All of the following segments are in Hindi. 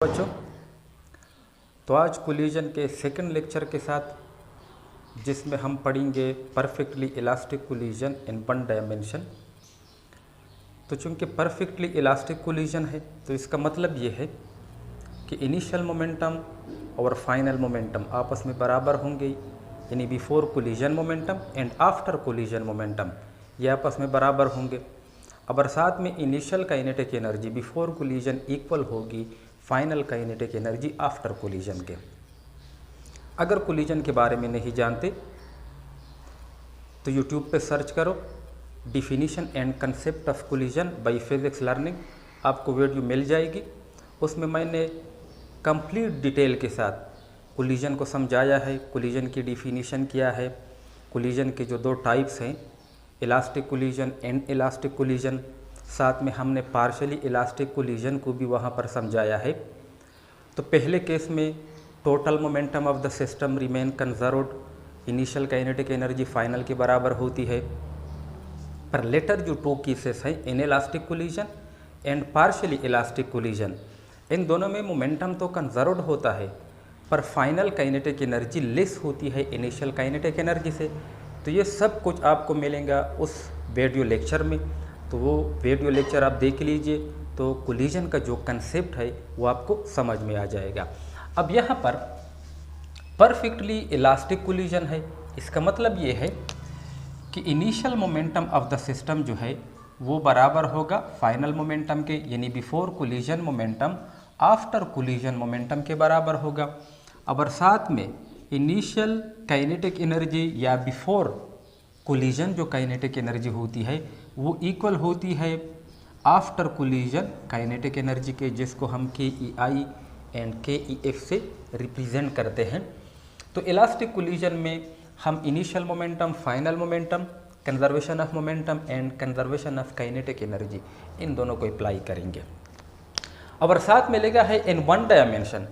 बच्चों, तो आज कोलिजन के सेकंड लेक्चर के साथ जिसमें हम पढ़ेंगे परफेक्टली इलास्टिक कोलिजन इन वन डायमेंशन। तो चूंकि परफेक्टली इलास्टिक कोलिजन है तो इसका मतलब ये है कि इनिशियल मोमेंटम और फाइनल मोमेंटम आपस में बराबर होंगे, यानी before collision momentum and after collision momentum ये आपस में बराबर होंगे। और साथ में initial kinetic energy before collision equal होगी final kinetic energy after collision के। अगर कोलिजन के बारे में नहीं जानते तो यूट्यूब पे सर्च करो definition and concept of collision by physics learning, आपको वीडियो मिल जाएगी। उसमें मैंने कंप्लीट डिटेल के साथ कोलिजन को समझाया है, कोलिजन की डिफिनीशन क्या है, कोलिजन के जो दो टाइप्स हैं elastic collision and elastic collision, साथ में हमने पार्शली इलास्टिक कोलिजन को भी वहाँ पर समझाया है। तो पहले केस में total momentum of the system remain conserved, initial kinetic energy final के बराबर होती है। पर लेटर जो टू केसेस हैं inelastic collision and partially elastic collision, इन दोनों में मोमेंटम तो कंजर्व्ड होता है पर फाइनल काइनेटिक एनर्जी लेस होती है इनिशियल काइनेटिक एनर्जी से। तो ये सब कुछ आपको मिलेगा उस वीडियो लेक्चर में, तो वो वीडियो लेक्चर आप देख लीजिए तो कोलिजन का जो कंसेप्ट है वो आपको समझ में आ जाएगा। अब यहाँ पर परफेक्टली इलास्टिक कोलिजन है, इसका मतलब ये है कि initial momentum of the system जो है वो बराबर होगा फाइनल मोमेंटम के, यानी before collision momentum after collision momentum के बराबर होगा। और साथ में इनिशियल काइनेटिक एनर्जी या बिफोर कोलिजन जो काइनेटिक एनर्जी होती है वो इक्वल होती है आफ्टर कोलिजन काइनेटिक एनर्जी के, जिसको हम KEI एंड KEF से रिप्रेजेंट करते हैं। तो इलास्टिक कोलिजन में हम initial momentum, final momentum, conservation of momentum and conservation of kinetic energy, इन दोनों को अप्लाई करेंगे। और साथ में लेगा है इन वन डायमेंशन।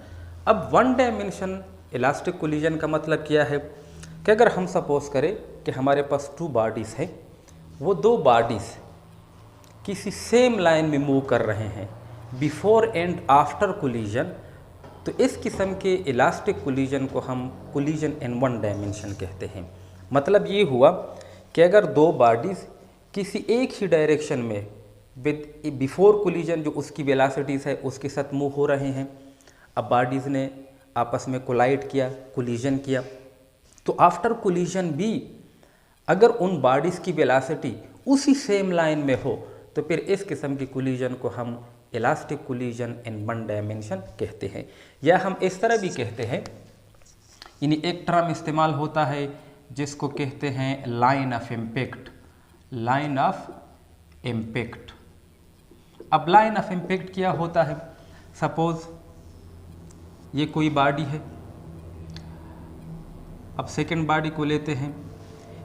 अब वन डायमेंशन इलास्टिक कोलिजन का मतलब क्या है कि अगर हम सपोज करें कि हमारे पास टू बॉडीज़ हैं, वो दो बॉडीज़ किसी सेम लाइन में मूव कर रहे हैं बिफोर एंड आफ्टर कोलिजन, तो इस किस्म के इलास्टिक कोलिजन को हम कोलिजन इन वन डायमेंशन कहते हैं। मतलब ये हुआ कि अगर दो बॉडीज़ किसी एक ही डायरेक्शन में विद बिफोर कोलिजन जो उसकी वेलोसिटीज़ है उसके साथ मूव हो रहे हैं, अब बॉडीज़ ने आपस में कोलाइड किया, कोलिजन किया, तो आफ्टर कोलिजन भी अगर उन बॉडीज़ की वेलोसिटी उसी सेम लाइन में हो तो फिर इस किस्म की कोलिजन को हम इलास्टिक कोलिजन इन वन डायमेंशन कहते हैं। या हम इस तरह भी कहते हैं, यानी एक टर्म इस्तेमाल होता है जिसको कहते हैं line of impact, line of impact. अब लाइन ऑफ इम्पैक्ट क्या होता है, सपोज ये कोई बॉडी है, अब सेकेंड बॉडी को लेते हैं,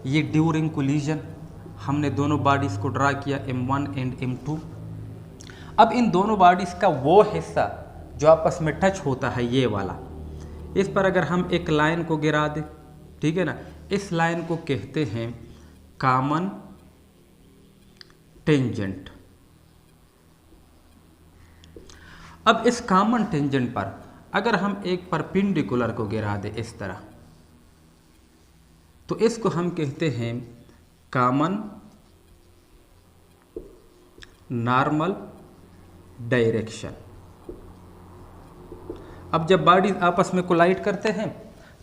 ये ड्यूरिंग कोलिजन हमने दोनों बॉडीज़ को ड्रा किया M1 एंड M2। अब इन दोनों बॉडीज़ का वो हिस्सा जो आपस में टच होता है ये वाला, इस पर अगर हम एक लाइन को गिरा दें, ठीक है ना, इस लाइन को कहते हैं कॉमन टेंजेंट। अब इस कॉमन टेंजेंट पर अगर हम एक परपेंडिकुलर को गिरा दें इस तरह, तो इसको हम कहते हैं कॉमन नॉर्मल डायरेक्शन। अब जब बॉडीज आपस में कोलाइड करते हैं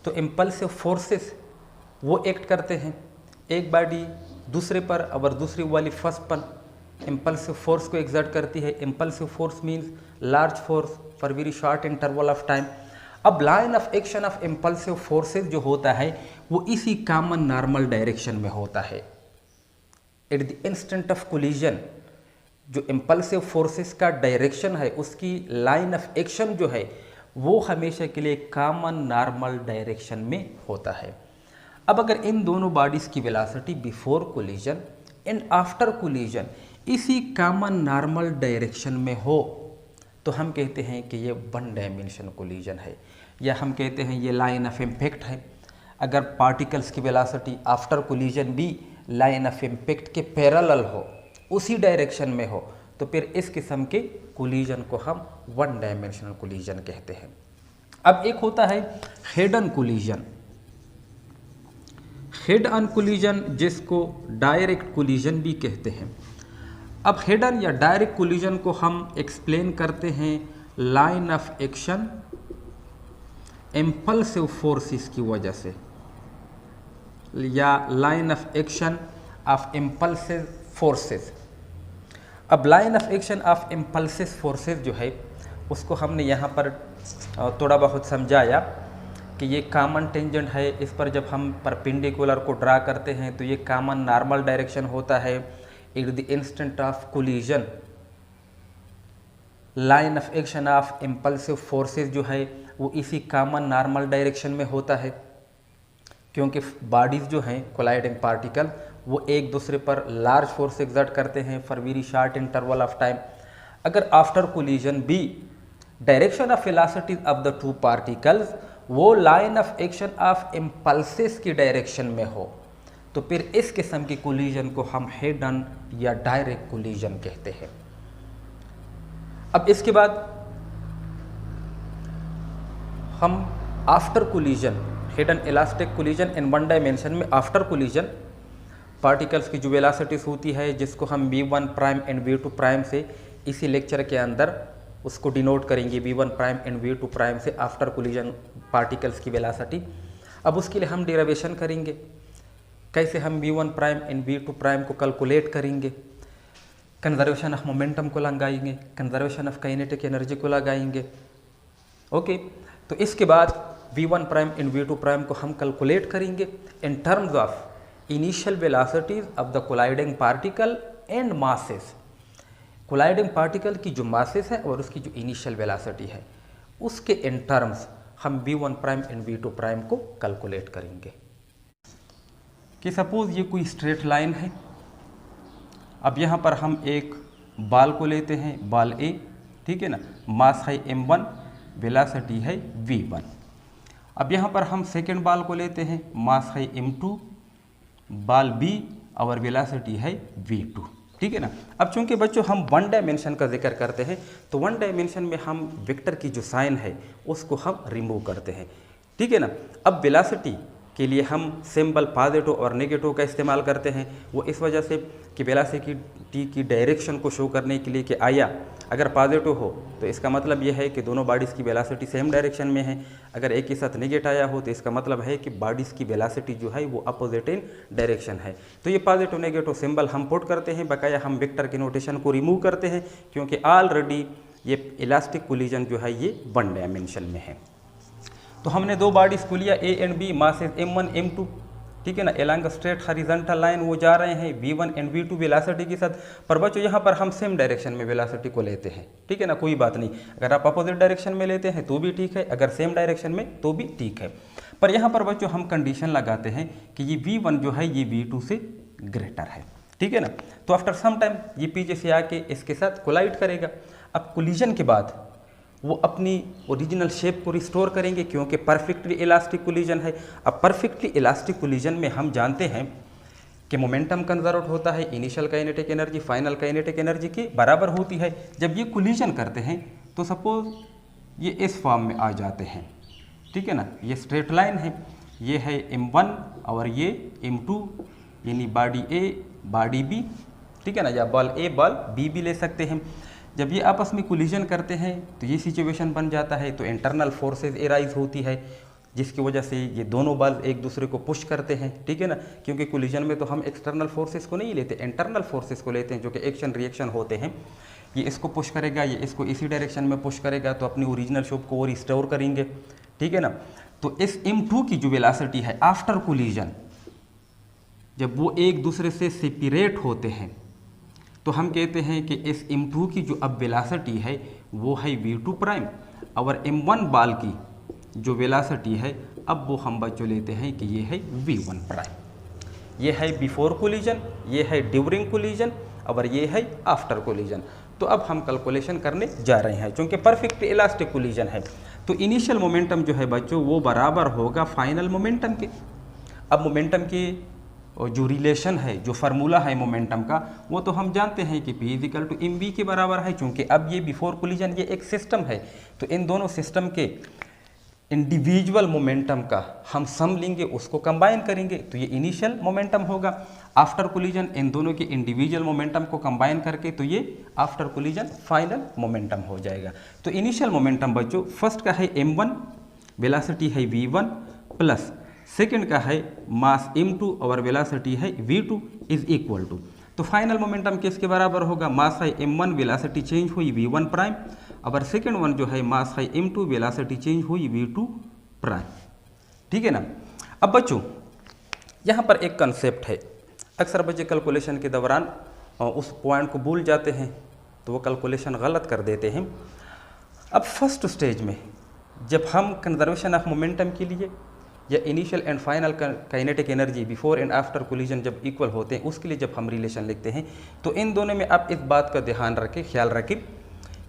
तो इम्पल्सिव फोर्सेस वो एक्ट करते हैं, एक बॉडी दूसरे पर और दूसरी वाली फर्स्ट पर इम्पल्सिव फोर्स को एक्सर्ट करती है। Impulsive force means large force for very short interval of time. अब line of action of impulsive forces जो होता है वो इसी कॉमन नॉर्मल डायरेक्शन में होता है। At the instant of collision जो इम्पल्सिव फोर्सेस का डायरेक्शन है उसकी लाइन ऑफ एक्शन जो है वो हमेशा के लिए कॉमन नॉर्मल डायरेक्शन में होता है। अब अगर इन दोनों बॉडीज़ की velocity before collision and after collision इसी कॉमन नॉर्मल डायरेक्शन में हो तो हम कहते हैं कि ये वन डायमेंशन कोलिजन है, या हम कहते हैं ये लाइन ऑफ इम्पैक्ट है। अगर पार्टिकल्स की वेलोसिटी आफ्टर कोलिजन भी लाइन ऑफ इम्पैक्ट के पैरेलल हो, उसी डायरेक्शन में हो, तो फिर इस किस्म के कोलिजन को हम वन डायमेंशनल कोलिजन कहते हैं। अब एक होता है head on collision. Head on collision जिसको डायरेक्ट कोलिजन भी कहते हैं। अब हेड ऑन या डायरेक्ट कोलिजन को हम एक्सप्लेन करते हैं line of action impulsive forces की वजह से, या line of action of impulsive forces. अब line of action of impulsive forces जो है उसको हमने यहाँ पर थोड़ा बहुत समझाया कि ये कॉमन टेंजेंट है। इस पर जब हम परपेंडिकुलर को ड्रा करते हैं तो ये कॉमन नॉर्मल डायरेक्शन होता है। At the instant of collision line of action of impulsive forces जो है वो इसी कॉमन नॉर्मल डायरेक्शन में होता है, क्योंकि बॉडीज़ जो हैं कोलाइडिंग पार्टिकल वो एक दूसरे पर लार्ज फोर्स एक्सर्ट करते हैं for very short interval of time. अगर आफ्टर कोलिजन भी direction of velocity of the two particles वो line of action of impulses की डायरेक्शन में हो तो फिर इस किस्म की कोलिजन को हम हेड ऑन या डायरेक्ट कोलिजन कहते हैं। अब इसके बाद हम after collision, head on elastic collision in one dimension में आफ्टर कोलिजन पार्टिकल्स की जो वेलोसिटीज होती है जिसको हम v1 prime and v2 prime से इसी लेक्चर के अंदर उसको डिनोट करेंगे, v1 prime and v2 prime से आफ्टर कोलिजन पार्टिकल्स की वेलोसिटी। अब उसके लिए हम डेरिवेशन करेंगे, कैसे हम v1 prime and v2 prime को कैलकुलेट करेंगे, कंजर्वेशन ऑफ मोमेंटम को लगाएंगे, कंजर्वेशन ऑफ काइनेटिक एनर्जी को लगाएंगे। ओके, तो इसके बाद v1 prime and v2 prime को हम कैलकुलेट करेंगे इन terms of initial velocities of the colliding particle and masses. Colliding particle की जो मासेस है और उसकी जो इनिशियल वेलोसिटी है उसके इन टर्म्स हम v1 prime and v2 prime को कैलकुलेट करेंगे। कि सपोज ये कोई स्ट्रेट लाइन है। अब यहाँ पर हम एक बॉल को लेते हैं, बॉल ए, ठीक है ना, मास है m1, वेलोसिटी है v1। अब यहाँ पर हम सेकेंड बॉल को लेते हैं, मास है m2, बॉल बी और वेलोसिटी है v2, ठीक है ना। अब चूंकि बच्चों हम वन डायमेंशन का जिक्र करते हैं तो वन डायमेंशन में हम वेक्टर की जो साइन है उसको हम रिमूव करते हैं, ठीक है ना। अब वेलोसिटी के लिए हम सिंबल पॉजिटिव और नेगेटिव का इस्तेमाल करते हैं, वो इस वजह से कि वेलोसिटी की डायरेक्शन को शो करने के लिए कि आया अगर पॉजिटिव हो तो इसका मतलब यह है कि दोनों बॉडीज़ की वेलोसिटी सेम डायरेक्शन में है, अगर एक के साथ नेगेटिव आया हो तो इसका मतलब है कि बॉडीज़ की वेलोसिटी जो है वो अपोजिट इन डायरेक्शन है। तो ये पॉजिटिव नेगेटिव सिंबल हम पुट करते हैं, बकाया हम वेक्टर के नोटेशन को रिमूव करते हैं क्योंकि ऑलरेडी ये इलास्टिक कोलिजन जो है ये वन डायमेंशन में है। तो हमने दो बॉडीज़ को लिया A and B, masses m1 m2, ठीक है ना, एलॉन्ग स्ट्रेट हॉरिजॉन्टल लाइन वो जा रहे हैं v1 एंड v2 वेलोसिटी के साथ। पर बच्चों यहाँ पर हम सेम डायरेक्शन में वेलोसिटी को लेते हैं, ठीक है ना, कोई बात नहीं, अगर आप अपोजिट डायरेक्शन में लेते हैं तो भी ठीक है, अगर सेम डायरेक्शन में तो भी ठीक है। पर यहाँ पर बच्चों हम कंडीशन लगाते हैं कि ये v1 जो है ये v2 से ग्रेटर है, ठीक है ना। तो आफ्टर सम टाइम ये पीछे से आके इसके साथ कोलाइड करेगा। अब कोलिजन के बाद वो अपनी ओरिजिनल शेप को रिस्टोर करेंगे क्योंकि परफेक्टली इलास्टिक कोलिजन है। अब परफेक्टली इलास्टिक कोलिजन में हम जानते हैं कि मोमेंटम कंजर्व होता है, initial kinetic energy final kinetic energy की बराबर होती है। जब ये कोलिजन करते हैं तो सपोज ये इस फॉर्म में आ जाते हैं, ठीक है ना, ये स्ट्रेट लाइन है, ये है m1 और ये m2, यानी बॉडी ए बॉडी बी, ठीक है ना, या बॉल ए बॉल बी भी ले सकते हैं। जब ये आपस में कोलिजन करते हैं तो ये सिचुएशन बन जाता है, तो इंटरनल फोर्सेस एराइज होती है जिसकी वजह से ये दोनों बॉल एक दूसरे को पुश करते हैं, ठीक है ना, क्योंकि कोलिजन में तो हम एक्सटर्नल फोर्सेस को नहीं लेते, इंटरनल फोर्सेस को लेते हैं जो कि एक्शन रिएक्शन होते हैं। ये इसको पुश करेगा, ये इसको इसी डायरेक्शन में पुश करेगा, तो अपनी ओरिजिनल शेप को वो रिस्टोर करेंगे, ठीक है ना। तो इस m2 की जो वेलोसिटी है आफ्टर कोलिजन, जब वो एक दूसरे से सेपरेट होते हैं तो हम कहते हैं कि इस m2 की जो अब वेलोसिटी है वो है v2 प्राइम, और m1 बॉल की जो वेलोसिटी है अब वो हम बच्चों लेते हैं कि ये है v1 प्राइम। ये है बिफोर कोलिजन, ये है ड्यूरिंग कोलिजन और ये है आफ्टर कोलिजन। तो अब हम कैलकुलेशन करने जा रहे हैं, क्योंकि परफेक्ट इलास्टिक कोलिजन है तो इनिशियल मोमेंटम जो है बच्चों वो बराबर होगा फाइनल मोमेंटम के। अब मोमेंटम की और जो रिलेशन है, जो फार्मूला है मोमेंटम का, वो तो हम जानते हैं कि P is equal to m v के बराबर है। चूँकि अब ये बिफोर कोलिजन ये एक सिस्टम है, तो इन दोनों सिस्टम के इंडिविजुअल मोमेंटम का हम सम लेंगे, उसको कंबाइन करेंगे, तो ये इनिशियल मोमेंटम होगा। आफ्टर कोलिजन इन दोनों के इंडिविजुअल मोमेंटम को कंबाइन करके तो ये आफ्टर कोलिजन फाइनल मोमेंटम हो जाएगा। तो इनिशियल मोमेंटम बच्चों फर्स्ट का है m1, वेलोसिटी है v1 प्लस सेकेंड का है मास m2 और वेलोसिटी है v2 इज इक्वल टू, तो फाइनल मोमेंटम किसके बराबर होगा, मास है m1, वेलोसिटी चेंज हुई v1 प्राइम, और सेकेंड वन जो है मास है m2, वेलोसिटी चेंज हुई v2 प्राइम। ठीक है ना। अब बच्चों यहाँ पर एक कंसेप्ट है, अक्सर बच्चे कैलकुलेशन के दौरान उस पॉइंट को भूल जाते हैं, तो वो कैलकुलेशन गलत कर देते हैं। अब फर्स्ट स्टेज में जब हम कंजर्वेशन ऑफ मोमेंटम के लिए या initial and final kinetic energy before and after collision जब इक्वल होते हैं, उसके लिए जब हम रिलेशन लिखते हैं, तो इन दोनों में आप इस बात का ध्यान रखें, ख्याल रखें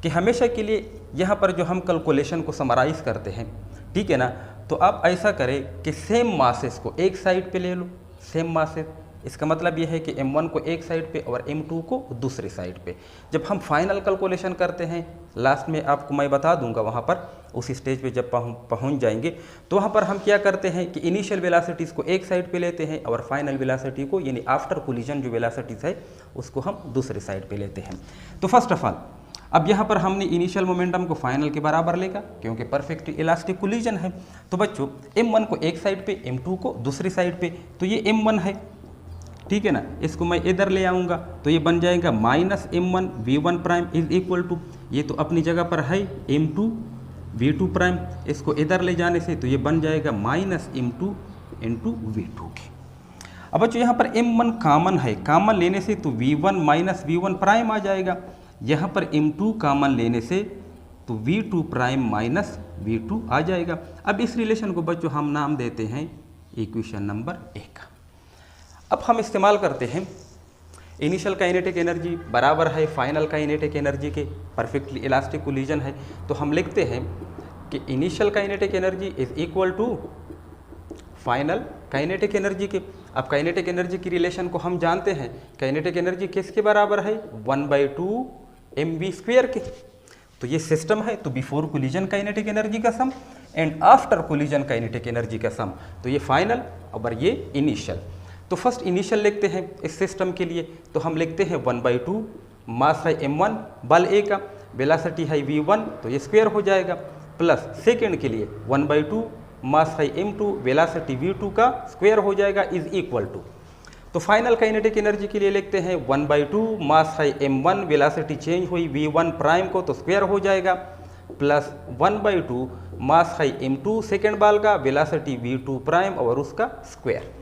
कि हमेशा के लिए यहाँ पर जो हम कैलकुलेशन को समराइज़ करते हैं, ठीक है ना, तो आप ऐसा करें कि सेम मासेस को एक साइड पे ले लो, सेम मासेस। इसका मतलब यह है कि m1 को एक साइड पे और m2 को दूसरी साइड पे। जब हम फाइनल कैलकुलेशन करते हैं, लास्ट में आपको मैं बता दूंगा, वहाँ पर उसी स्टेज पे जब पहुँच जाएंगे, तो वहाँ पर हम क्या करते हैं कि इनिशियल वेलोसिटीज़ को एक साइड पे लेते हैं और फाइनल वेलोसिटी को, यानी आफ्टर कोलिजन जो वेलोसिटीज़ है, उसको हम दूसरी साइड पे लेते हैं। तो फर्स्ट ऑफ ऑल अब यहाँ पर हमने इनिशियल मोमेंटम को फाइनल के बराबर लेगा, क्योंकि परफेक्ट इलास्टिक कोलिजन है। तो बच्चों m1 को एक साइड पे, m2 को दूसरी साइड पे, तो ये m1 है, ठीक है ना, इसको मैं इधर ले आऊँगा तो ये बन जाएगा minus m1 v1 prime is equal to, ये तो अपनी जगह पर है m2 v2 प्राइम, इसको इधर ले जाने से तो ये बन जाएगा माइनस m2 इंटू v2 के। अब बच्चों यहाँ पर m1 कॉमन है, कॉमन लेने से तो v1 माइनस v1 प्राइम आ जाएगा, यहाँ पर m2 कॉमन लेने से तो v2 प्राइम माइनस v2 आ जाएगा। अब इस रिलेशन को बच्चों हम नाम देते हैं इक्वेशन नंबर 1। अब हम इस्तेमाल करते हैं इनिशियल काइनेटिक एनर्जी बराबर है फाइनल काइनेटिक एनर्जी के, परफेक्टली इलास्टिक कोलिजन है, तो हम लिखते हैं कि initial kinetic energy is equal to final kinetic energy के। अब काइनेटिक एनर्जी की रिलेशन को हम जानते हैं, काइनेटिक एनर्जी किसके बराबर है, 1/2 mv² के। तो ये सिस्टम है, तो बिफोर कोलिजन काइनेटिक एनर्जी का sum and after collision kinetic energy का सम, तो ये फाइनल और ये इनिशियल। तो फर्स्ट इनिशियल लिखते हैं इस सिस्टम के लिए, तो हम लिखते हैं 1/2, मास है m1, बल a का, वेलोसिटी है v1, तो ये स्क्वायर हो जाएगा, प्लस सेकेंड के लिए 1/2, मास है m2, वेलोसिटी v2 का स्क्वायर हो जाएगा, इज इक्वल टू। तो फाइनल काइनेटिक एनर्जी के लिए लिखते हैं 1/2, मास है m1, वेलोसिटी चेंज हुई v1 प्राइम को तो स्क्वायर हो जाएगा, प्लस 1/2, मास है m2 सेकेंड बाल का, वेलोसिटी v2 प्राइम और उसका स्क्वायर,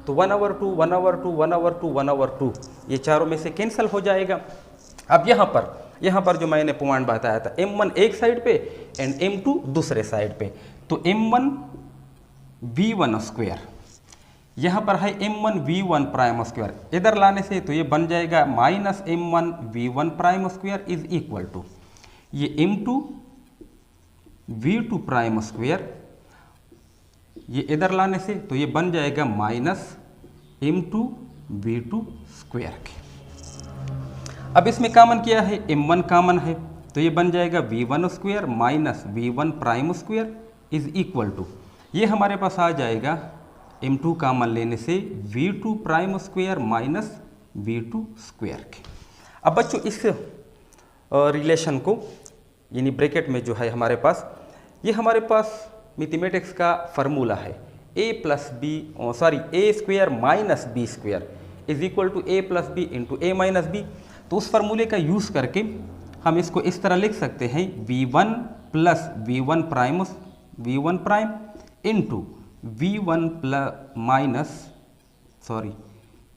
तो 1/2 1/2 1/2 1/2 ये चारों में से कैंसिल हो जाएगा। अब यहाँ पर जो मैंने पॉइंट बताया था, m1 एक साइड पे एंड m2 दूसरे साइड पे, तो m1 v1 स्क्वायर, यहाँ पर है m1 v1 प्राइम स्क्वायर, इधर लाने से तो ये बन जाएगा minus m1 v1 prime square is equal to, ये m2 v2 प्राइम स्क्वायर, ये इधर लाने से तो ये बन जाएगा माइनस m2 v2 स्क्वायर के। अब इसमें कॉमन किया है, m1 कॉमन है, तो ये बन जाएगा v1 square minus v1 prime square is equal to, ये हमारे पास आ जाएगा m2 कॉमन लेने से v2 prime square minus v2 square के। अब बच्चों इस रिलेशन को, यानी ब्रैकेट में जो है हमारे पास, ये हमारे पास मैथमेटिक्स का फार्मूला है, a square minus b square is equal to a plus B into a minus B. तो उस फार्मूले का यूज़ करके हम इसको इस तरह लिख सकते हैं, v1 plus v1 prime into v1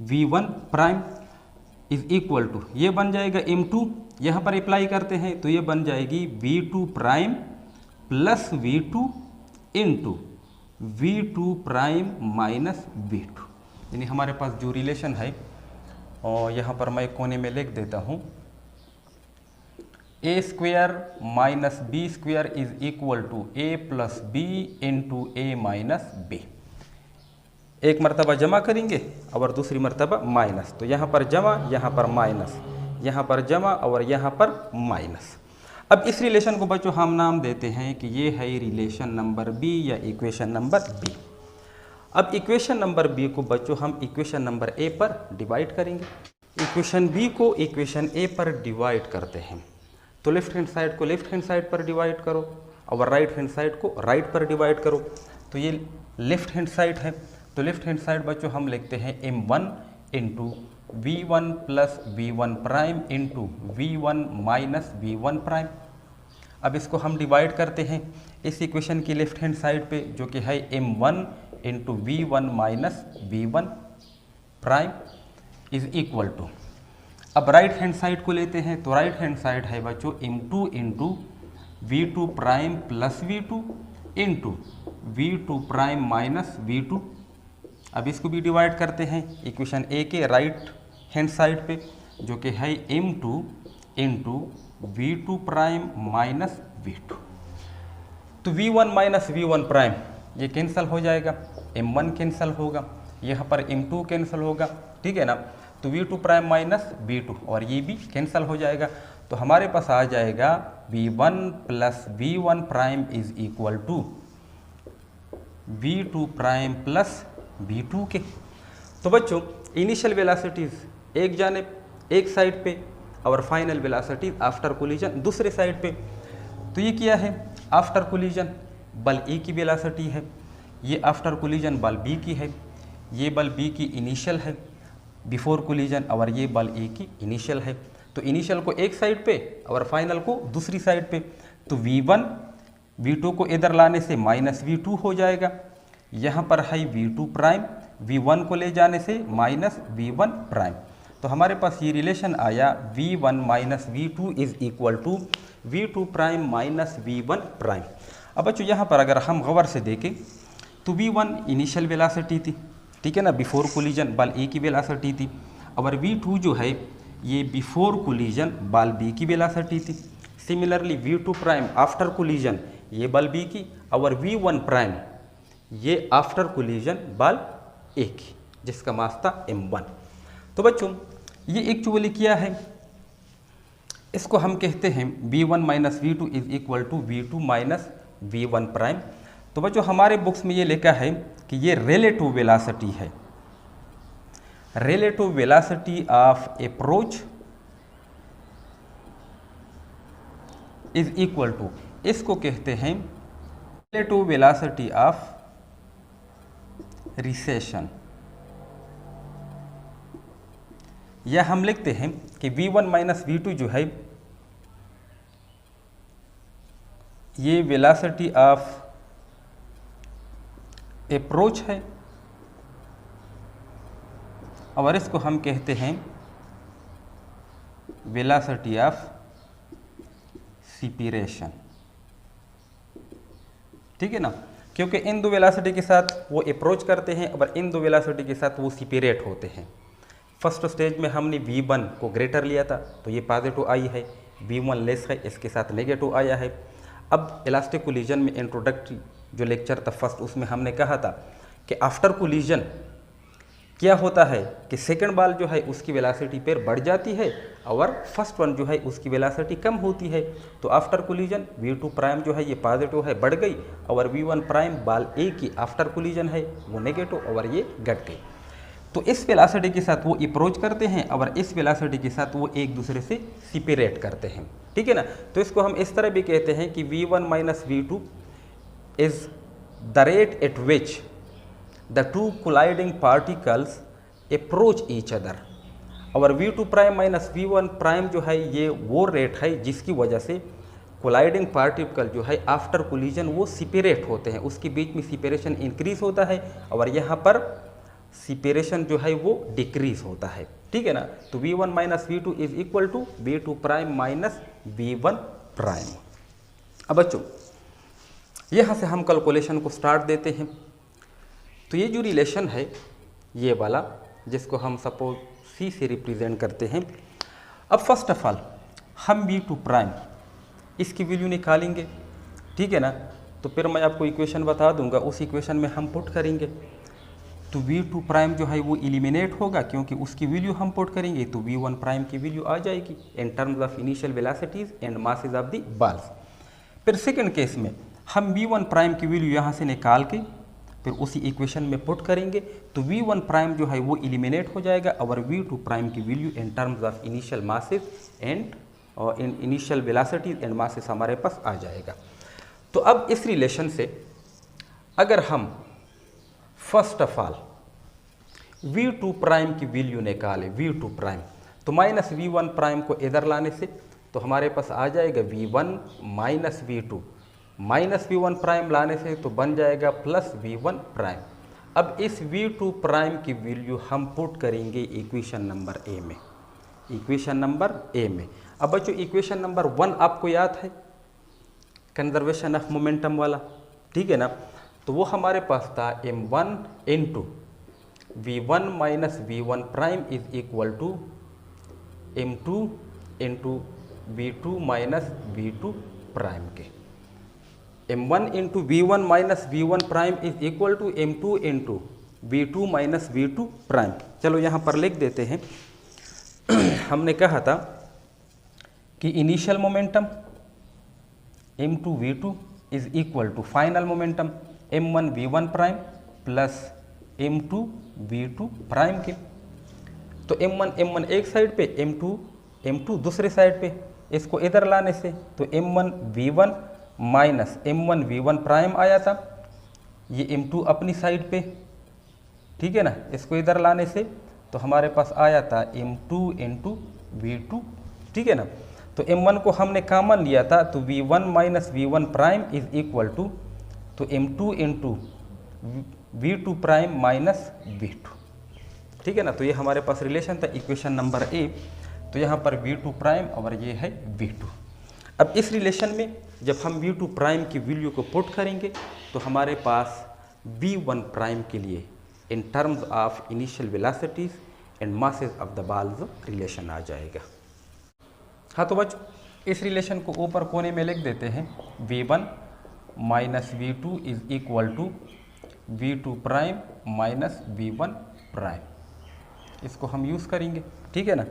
v1 prime is equal to, ये बन जाएगा m2, यहाँ पर अप्लाई करते हैं तो ये बन जाएगी v2 prime plus v2 into v2 prime minus v2, यानी हमारे पास जो रिलेशन है, और यहाँ पर मैं कोने में लिख देता हूँ, a square minus b square is equal to a plus B into a minus B. एक मरतबा जमा करेंगे और दूसरी मरतबा माइनस, तो यहाँ पर जमा, यहाँ पर माइनस, यहाँ पर जमा और यहाँ पर माइनस। अब इस रिलेशन को बच्चों हम नाम देते हैं कि ये है रिलेशन नंबर बी या इक्वेशन नंबर बी। अब इक्वेशन नंबर बी को बच्चों हम इक्वेशन नंबर ए पर डिवाइड करेंगे। इक्वेशन बी को इक्वेशन ए पर डिवाइड करते हैं, तो लेफ्ट हैंड साइड को लेफ्ट हैंड साइड पर डिवाइड करो और राइट हैंड साइड को राइट पर डिवाइड करो। तो ये लेफ्ट हैंड साइड है, तो लेफ्ट हैंड साइड बच्चों हम लिखते हैं m1 into v1 plus v1 prime into v1 minus v1 prime. अब इसको हम डिवाइड करते हैं इस इक्वेशन की लेफ्ट हैंड साइड पे, जो कि है m1 into v1 minus v1 prime is equal to, अब राइट हैंड साइड को लेते हैं, तो राइट हैंड साइड है बच्चों m2 into v2 prime plus v2 into v2 prime minus v2। अब इसको भी डिवाइड करते हैं इक्वेशन ए के राइट हैंड साइड पे, जो कि है m2 into v2 prime minus v2। तो v1 माइनस v1 प्राइम ये कैंसिल हो जाएगा, m1 कैंसिल होगा, यहाँ पर m2 कैंसिल होगा, ठीक है ना। तो v2 प्राइम माइनस v2 और ये भी कैंसिल हो जाएगा, तो हमारे पास आ जाएगा v1 plus v1 prime is equal to v2 prime plus v2 के। तो बच्चों इनिशियल वेलोसिटीज एक जानिब एक साइड पे और फाइनल वेलोसिटीज आफ्टर कोलिजन दूसरे साइड पे। तो ये क्या है, आफ्टर कोलिजन बल ए की वेलोसिटी है, ये आफ्टर कोलिजन बल बी की है, ये बल बी की इनिशियल है बिफोर कोलिजन और ये बल ए की इनिशियल है। तो इनिशियल को एक साइड पे और फाइनल को दूसरी साइड पे। तो v1 v2 को इधर लाने से माइनस v2 हो जाएगा, यहाँ पर है v2 प्राइम, v1 को ले जाने से माइनस v1 प्राइम। तो हमारे पास ये रिलेशन आया v1 minus v2 is equal to v2 prime minus v1 prime. अब बच्चों यहाँ पर अगर हम गौर से देखें तो v1 इनिशियल वेलोसिटी थी, ठीक है ना, बिफोर कोलिजन बल ए की वेलोसिटी थी, और v2 जो है ये बिफोर कोलिजन बल बी की वेलोसिटी थी। Similarly v2 prime after collision ये बल बी की, और v1 प्राइम ये आफ्टर कोलिजन बल ए की, जिसका मास था m1। तो बच्चों ये एक्चुअली क्या है, इसको हम कहते हैं v1 minus v2 is equal to v2 minus v1 prime. तो बच्चों हमारे बुक्स में ये लिखा है कि ये रिलेटिव वेलोसिटी है, relative velocity of approach is equal to, इसको कहते हैं रिलेटिव वेलोसिटी ऑफ रिसेशन, या हम लिखते हैं कि v1 माइनस v2 जो है ये वेलोसिटी ऑफ अप्रोच है, और इसको हम कहते हैं वेलोसिटी ऑफ सेपरेशन, ठीक है ना, क्योंकि इन दो वेलोसिटी के साथ वो अप्रोच करते हैं और इन दो वेलोसिटी के साथ वो सेपरेट होते हैं। फर्स्ट स्टेज में हमने v1 को ग्रेटर लिया था, तो ये पॉजिटिव आई है, v1 लेस है, इसके साथ नेगेटिव आया है। अब इलास्टिक कोलिजन में इंट्रोडक्टरी जो लेक्चर था फर्स्ट, उसमें हमने कहा था कि आफ्टर कोलिजन क्या होता है कि सेकंड बॉल जो है उसकी वेलोसिटी पर बढ़ जाती है और फर्स्ट वन जो है उसकी वेलोसिटी कम होती है। तो आफ्टर कोलिजन v2 प्राइम जो है ये पॉजिटिव है, बढ़ गई, और v1 प्राइम बॉल ए की आफ्टर कोलिजन है वो नेगेटिव और ये घट गई। तो इस वेलोसिटी के साथ वो अप्रोच करते हैं और इस वेलोसिटी के साथ वो एक दूसरे से सेपरेट करते हैं, ठीक है ना। तो इसको हम इस तरह भी कहते हैं कि v1 minus v2 is the rate at which the two colliding particles approach each other, और v2 prime minus v1 prime जो है ये वो रेट है जिसकी वजह से कोलाइडिंग पार्टिकल जो है आफ्टर कोलिजन वो सेपरेट होते हैं, उसके बीच में सेपरेशन इंक्रीज होता है और यहाँ पर सेपरेशन जो है वो डिक्रीज होता है, ठीक है ना। तो v1 minus v2 is equal to v2 prime minus v1 prime. अब बच्चों यहाँ से हम कैलकुलेशन को स्टार्ट देते हैं। तो ये जो रिलेशन है ये वाला, जिसको हम सपोज c से रिप्रेजेंट करते हैं। अब फर्स्ट ऑफ ऑल हम v2 प्राइम इसकी वैल्यू निकालेंगे, ठीक है ना। तो फिर मैं आपको इक्वेशन बता दूंगा, उस इक्वेशन में हम पुट करेंगे। तो V2 प्राइम जो है वो एलिमिनेट होगा क्योंकि उसकी वैल्यू हम पुट करेंगे तो V1 प्राइम की वैल्यू आ जाएगी in terms of initial velocities and masses of the balls. फिर सेकंड केस में हम V1 प्राइम की वैल्यू यहाँ से निकाल के फिर उसी इक्वेशन में पुट करेंगे तो V1 प्राइम जो है वो एलिमिनेट हो जाएगा और V2 प्राइम की value in terms of initial masses and in initial velocities and masses हमारे पास आ जाएगा। तो अब इस रिलेशन से अगर हम first of all V2 prime की वैल्यू निकालें V2 प्राइम तो माइनस V1 प्राइम को इधर लाने से तो हमारे पास आ जाएगा V1 minus V2, minus V1 prime लाने से तो बन जाएगा प्लस V1 प्राइम। अब इस V2 प्राइम की वैल्यू हम पुट करेंगे इक्वेशन नंबर ए में, इक्वेशन नंबर ए में। अब बच्चों इक्वेशन नंबर 1 आपको याद है कंजर्वेशन ऑफ मोमेंटम वाला, ठीक है ना। तो वो हमारे पास था m1 into V1 minus V1 prime is equal to m2 into V2 minus V2 prime के। m1 into V1 minus V1 prime is equal to m2 into V2 minus V2 prime. चलो यहाँ पर लिख देते हैं हमने कहा था कि initial momentum m2 V2 is equal to final momentum m1 V1 prime plus m2 V2 prime के। तो m1 एक साइड पे, m2 दूसरे साइड पे, इसको इधर लाने से तो m1 V1 minus m1 V1 prime आया था, ये m2 अपनी साइड पे, ठीक है ना। इसको इधर लाने से तो हमारे पास आया था m2 इंटू V2, ठीक है ना। तो m1 को हमने कॉमन लिया था तो V1 minus V1 prime is equal to तो m2 into V2 prime minus V2, ठीक है ना। तो ये हमारे पास रिलेशन था इक्वेशन नंबर ए। तो यहाँ पर V2 प्राइम और ये है V2। अब इस रिलेशन में जब हम V2 प्राइम की वैल्यू को पुट करेंगे तो हमारे पास V1 प्राइम के लिए in terms of initial velocities and masses of the balls relation आ जाएगा। हाँ तो बच्चों इस रिलेशन को ऊपर कोने में लिख देते हैं V1 minus V2 is equal to V2 prime minus V1 prime. इसको हम यूज़ करेंगे, ठीक है ना।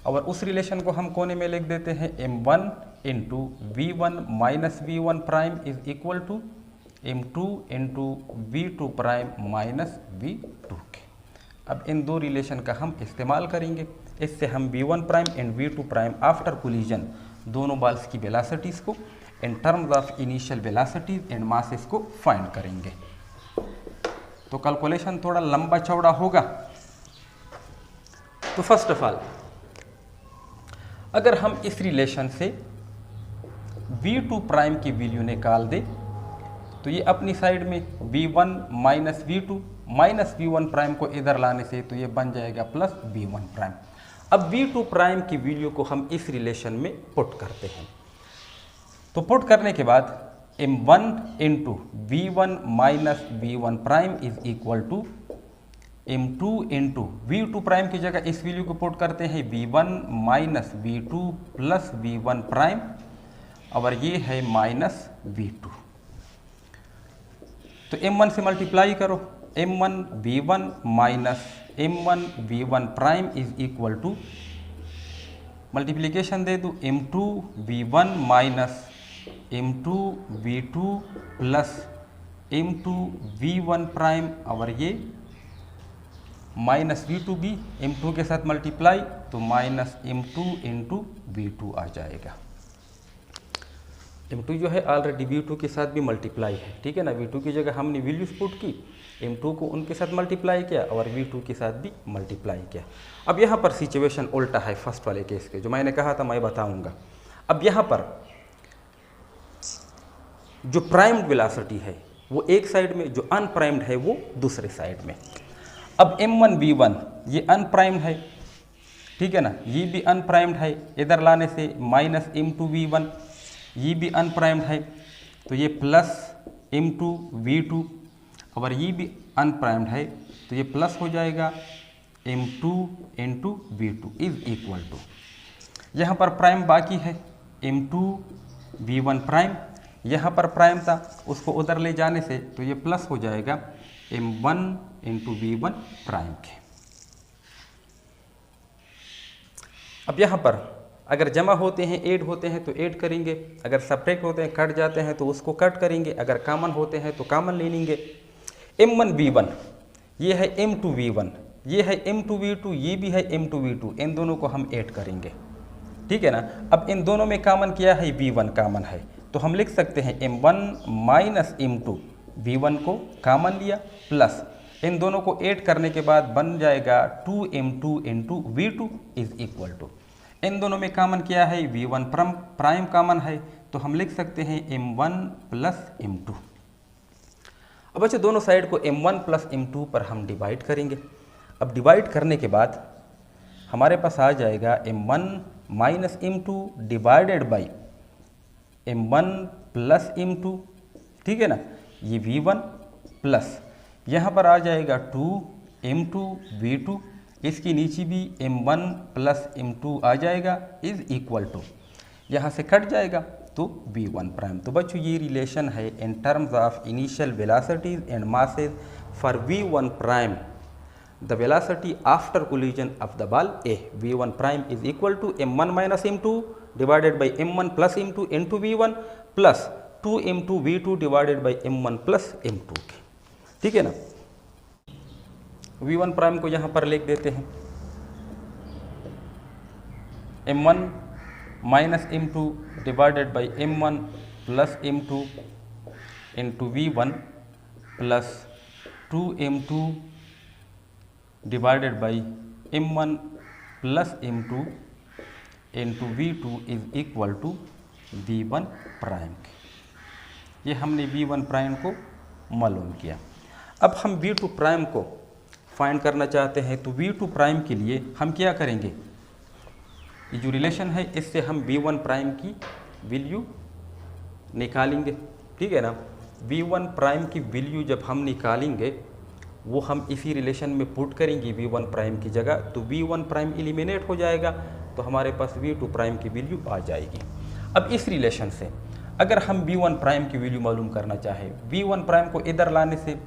और उस रिलेशन को हम कोने में लिख देते हैं m1 into V1 minus V1 prime is equal to m2 into V2 prime minus V2 के। अब इन दो रिलेशन का हम इस्तेमाल करेंगे, इससे हम V1 prime and V2 prime after collision दोनों बॉल्स की वेलोसिटीज़ को इन terms of initial velocities and masses को फाइंड करेंगे। तो कैलकुलेशन थोड़ा लंबा चौड़ा होगा। तो फर्स्ट ऑफ ऑल अगर हम इस रिलेशन से V2 प्राइम की वैल्यू निकाल दें तो ये अपनी साइड में V1 माइनस V1 प्राइम को इधर लाने से तो ये बन जाएगा प्लस V1 प्राइम। अब V2 प्राइम की वैल्यू को हम इस रिलेशन में पुट करते हैं। तो पुट करने के बाद m1 into V1 minus V1 prime is equal to m2 into V2 prime की जगह इस वैल्यू को पुट करते हैं V1 minus V2 plus V1 prime और ये है माइनस V2। तो m1 से मल्टीप्लाई करो, m1 V1 minus m1 V1 prime is equal to multiplication दे दूँ m2 V1 minus m2 V2 plus m2 V1 prime और ये माइनस V2 भी m2 के साथ मल्टीप्लाई तो माइनस m2 इंटू V2 आ जाएगा। m2 जो है ऑलरेडी V2 के साथ भी मल्टीप्लाई है, ठीक है ना। V2 की जगह हमने वैल्यूज पुट की, m2 को उनके साथ मल्टीप्लाई किया और V2 के साथ भी मल्टीप्लाई किया। अब यहाँ पर सिचुएशन उल्टा है फर्स्ट वाले केस के, जो मैंने कहा था मैं बताऊँगा। अब यहाँ पर जो प्राइम्ड वेलोसिटी है वो एक साइड में, जो अनप्राइम्ड है वो दूसरे साइड में। अब m1 V1 ये अनप्राइम्ड है, ठीक है ना, ये भी अनप्राइम्ड है, इधर लाने से माइनस m2 V1 ये भी अनप्राइम्ड है तो ये प्लस m2 V2 और ये भी अनप्राइम्ड है तो ये प्लस हो जाएगा m2 into V2 is equal to, यहाँ पर प्राइम बाकी है m2 V1 प्राइम, यहाँ पर प्राइम था उसको उधर ले जाने से तो ये प्लस हो जाएगा m1 इंटू V1 प्राइम के। अब यहाँ पर अगर जमा होते हैं ऐड होते हैं तो ऐड करेंगे, अगर सब्ट्रैक्ट होते हैं कट जाते हैं तो उसको कट करेंगे, अगर कॉमन होते हैं तो कॉमन ले लेंगे। M1 V1 ये है M2 V1, ये है M2 V2, ये भी है M2 V2, इन दोनों को हम ऐड करेंगे, ठीक है ना। अब इन दोनों में कॉमन क्या है, V1 कॉमन है, तो हम लिख सकते हैं M1 माइनस M2, V1 को कॉमन लिया प्लस इन दोनों को ऐड करने के बाद बन जाएगा 2M2 into V2 is equal to, इन दोनों में कॉमन क्या है, V1 प्राइम कॉमन है, तो हम लिख सकते हैं M1 प्लस M2। अब अच्छा दोनों साइड को M1 प्लस M2 पर हम डिवाइड करेंगे। अब डिवाइड करने के बाद हमारे पास आ जाएगा M1 minus M2 divided by M1 plus M2, ठीक है ना। ये V1 प्लस यहाँ पर आ जाएगा 2M2 V2, इसकी नीचे भी M1 प्लस M2 आ जाएगा इज इक्वल टू, यहाँ से कट जाएगा तो V1 प्राइम। तो बच्चों ये रिलेशन है in terms of initial velocities and masses for V1 prime, the velocity after collision of the ball A, V1 prime is equal to M1 minus M2 divided by M1 plus M2 into V1 plus 2M2 V2 divided by M1 plus M2 के, ठीक है ना। V1 प्राइम को यहाँ पर लिख देते हैं M1 minus M2 divided by M1 plus M2 into V1 plus 2M2 divided by M1 plus M2 into V2 is equal to V1 prime. ये हमने V1 प्राइम को मालूम किया। अब हम V2 प्राइम को फाइंड करना चाहते हैं, तो V2 प्राइम के लिए हम क्या करेंगे, ये जो रिलेशन है इससे हम V1 प्राइम की वैल्यू निकालेंगे, ठीक है ना। V1 प्राइम की वैल्यू जब हम निकालेंगे वो हम इसी रिलेशन में पुट करेंगे V1 प्राइम की जगह, तो V1 प्राइम एलिमिनेट हो जाएगा, तो हमारे पास V2 प्राइम की वैल्यू आ जाएगी। अब इस रिलेशन से अगर हम V1 प्राइम की वैल्यू मालूम करना चाहें, V1 प्राइम को इधर लाने से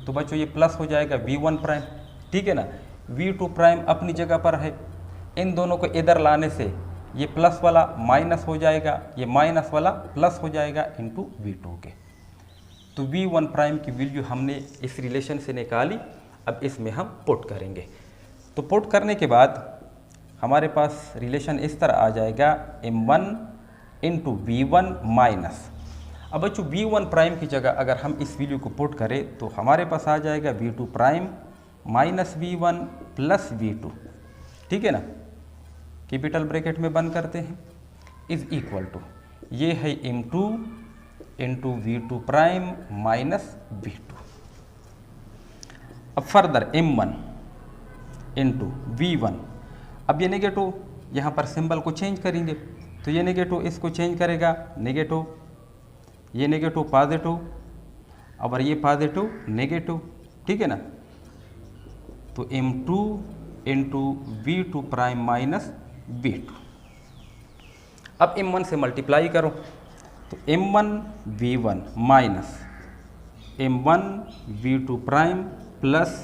तो बच्चों ये प्लस हो जाएगा V1 प्राइम, ठीक है ना। V2 प्राइम अपनी जगह पर है, इन दोनों को इधर लाने से ये प्लस वाला माइनस हो जाएगा, ये माइनस वाला प्लस हो जाएगा इंटू V2 के। तो V1 प्राइम की वैल्यू हमने इस रिलेशन से निकाली, अब इसमें हम पुट करेंगे। तो पुट करने के बाद हमारे पास रिलेशन इस तरह आ जाएगा M1 इंटू V1 माइनस, अब बच्चों V1 प्राइम की जगह अगर हम इस वैल्यू को पुट करें तो हमारे पास आ जाएगा V2 prime minus V1 plus V2, ठीक है ना। कैपिटल ब्रैकेट में बंद करते हैं इज इक्वल टू, ये है M2 into V2 prime minus V2। अब फर्दर M1 इंटू V1, अब ये नेगेटिव यहाँ पर सिंबल को चेंज करेंगे, तो ये नेगेटिव इसको चेंज करेगा, नेगेटिव ये नेगेटिव पॉजिटिव, और ये पॉजिटिव नेगेटिव, ठीक है ना। तो M2 into V2 prime minus V2। अब M1 से मल्टीप्लाई करो, तो M1 V1 minus M1 V2 prime plus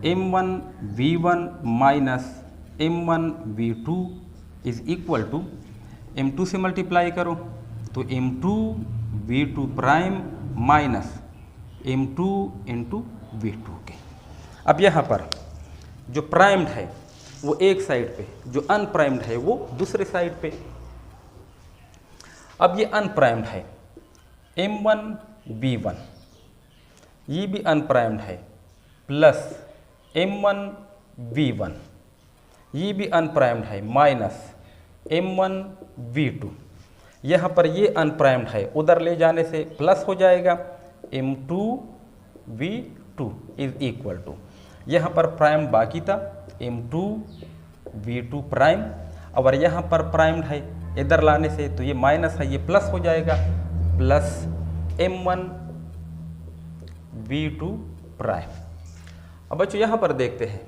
M1 V1 minus M1 V2 is equal to, M2 से मल्टीप्लाई करो तो M2 V2 prime minus M2 into V2 के। अब यहाँ पर जो प्राइम्ड है वो एक साइड पे, जो अनप्राइम्ड है वो दूसरे साइड पे। अब ये अनप्राइम्ड है M1 V1, ये भी अनप्राइम्ड है, प्लस M1 V1, ये भी अनप्राइम्ड है, माइनस M1 V2। यहाँ पर ये अनप्राइम्ड है, उधर ले जाने से प्लस हो जाएगा M2 V2 is equal to, यहाँ पर प्राइम बाकी था M2 V2 प्राइम, और यहाँ पर प्राइम्ड है, इधर लाने से तो ये माइनस है, ये प्लस हो जाएगा, प्लस M1 V2 प्राइम। अब बच्चों यहाँ पर देखते हैं,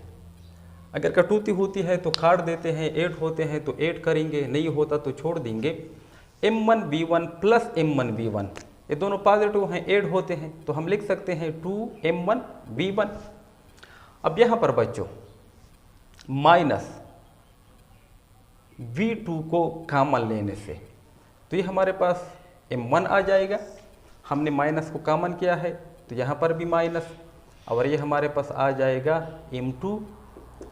अगर कटौती होती है तो काट देते हैं, ऐड होते हैं तो ऐड करेंगे, नहीं होता तो छोड़ देंगे। M1 V1 plus M1 V1, ये दोनों पॉजिटिव हैं, ऐड होते हैं, तो हम लिख सकते हैं 2M1 V1, अब यहाँ पर बच्चों माइनस V2 को कॉमन लेने से तो ये हमारे पास M1 आ जाएगा। हमने माइनस को कॉमन किया है तो यहाँ पर भी माइनस, और ये हमारे पास आ जाएगा M2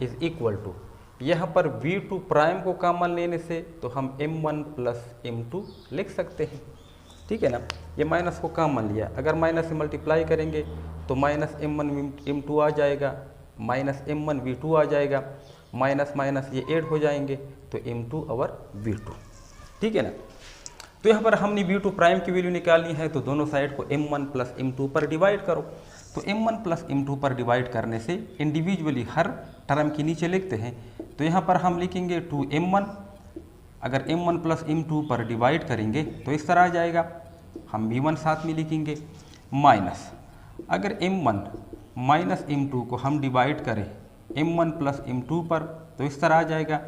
इज इक्वल टू, यहाँ पर V2 प्राइम को कॉमन लेने से तो हम M1 प्लस M2 लिख सकते हैं। ठीक है ना, ये माइनस को कॉमन लिया, अगर माइनस से मल्टीप्लाई करेंगे तो माइनस M1 M2 आ जाएगा, माइनस M1 V2 आ जाएगा, माइनस माइनस ये ऐड हो जाएंगे तो M2 और V2। ठीक है ना, तो यहाँ पर हमने V2 प्राइम की वैल्यू निकालनी है तो दोनों साइड को M1 प्लस M2 पर डिवाइड करो। तो M1 प्लस M2 पर डिवाइड करने से इंडिविजुअली हर टर्म के नीचे लिखते हैं। तो यहाँ पर हम लिखेंगे 2M1, अगर M1 प्लस M2 पर डिवाइड करेंगे तो इस तरह आ जाएगा, हम V1 साथ में लिखेंगे, माइनस अगर M1 माइनस M2 को हम डिवाइड करें M1 प्लस M2 पर तो इस तरह आ जाएगा,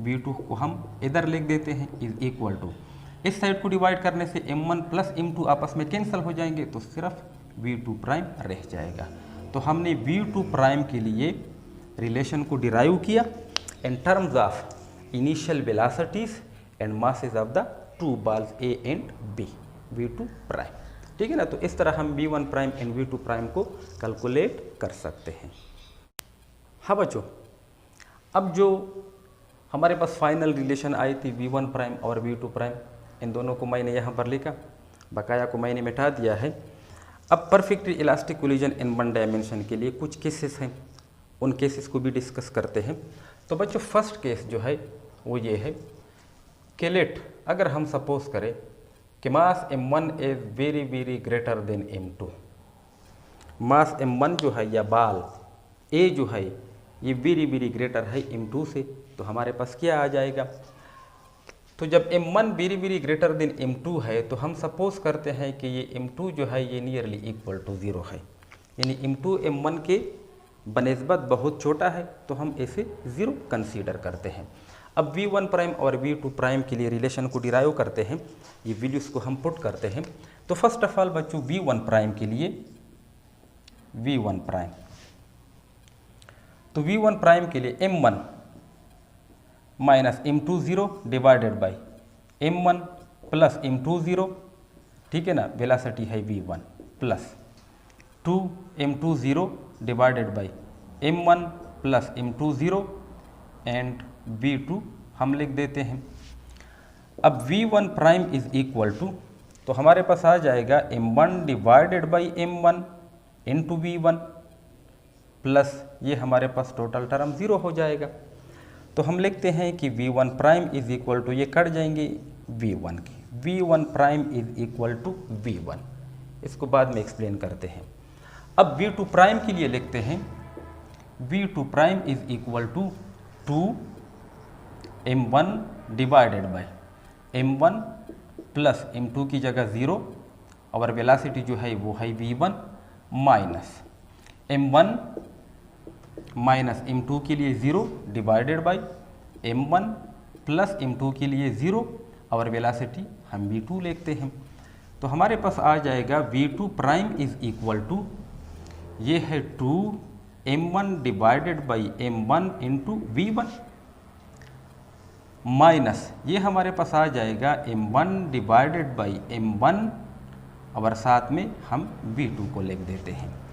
V2 को हम इधर लिख देते हैं इज इक्वल टू, इस साइड को डिवाइड करने से M1 प्लस M2 आपस में कैंसिल हो जाएंगे तो सिर्फ V2 प्राइम रह जाएगा। तो हमने V2 प्राइम के लिए रिलेशन को डिराइव किया इन terms of initial velocities and masses of the two balls A and B, V2 prime. ठीक है ना, तो इस तरह हम V1 prime and V2 prime को कैलकुलेट कर सकते हैं। हाँ बच्चों, अब जो हमारे पास फाइनल रिलेशन आई थी V1 प्राइम और V2 प्राइम, इन दोनों को मैंने यहाँ पर लिखा, बकाया को मैंने मिटा दिया है। अब परफेक्टली इलास्टिक कोलिजन इन वन डायमेंशन के लिए कुछ केसेस हैं, उन केसेस को भी डिस्कस करते हैं। तो बच्चों फर्स्ट केस जो है वो ये है कि लेट, अगर हम सपोज करें कि मास M1 is very very greater than M2, mass M1 जो है या बाल A जो है ये वेरी वेरी ग्रेटर है M2 से, तो हमारे पास क्या आ जाएगा, तो जब M1 very very greater than M2 है तो हम सपोज करते हैं कि ये M2 जो है ये नियरली इक्वल टू 0 है, यानी M2 M1 के बनिस्बत बहुत छोटा है, तो हम इसे 0 कंसीडर करते हैं। अब V1 प्राइम और V2 प्राइम के लिए रिलेशन को डिराइव करते हैं, ये वैल्यूज को हम पुट करते हैं। तो फर्स्ट ऑफ ऑल बच्चों V1 प्राइम के लिए V1 प्राइम, तो V1 प्राइम के लिए M1 minus M2 0 divided by M1 plus M2 0, ठीक है ना, वेलोसिटी है V1 plus 2 M2 0 divided by M1 plus M2 0 and V2 हम लिख देते हैं। अब V1 prime is equal to, तो हमारे पास आ जाएगा M1 divided by M1 into V1 plus ये हमारे पास टोटल टर्म 0 हो जाएगा। तो हम लिखते हैं कि V1 prime is equal to, ये कट जाएंगे V1 की, V1 prime is equal to V1, इसको बाद में एक्सप्लेन करते हैं। अब V2 प्राइम के लिए लिखते हैं V2 prime is equal to 2M1 divided by M1 plus M2 की जगह 0 और वेलोसिटी जो है वो है V1 minus M1 minus M2 के लिए 0 divided by M1 plus M2 के लिए 0 और वेलोसिटी हम V2 लिखते हैं। तो हमारे पास आ जाएगा V2 prime is equal to, ये है 2M1 divided by M1 into V1 minus ये हमारे पास आ जाएगा M1 डिवाइडेड बाई M1 और साथ में हम V2 को लिख देते हैं।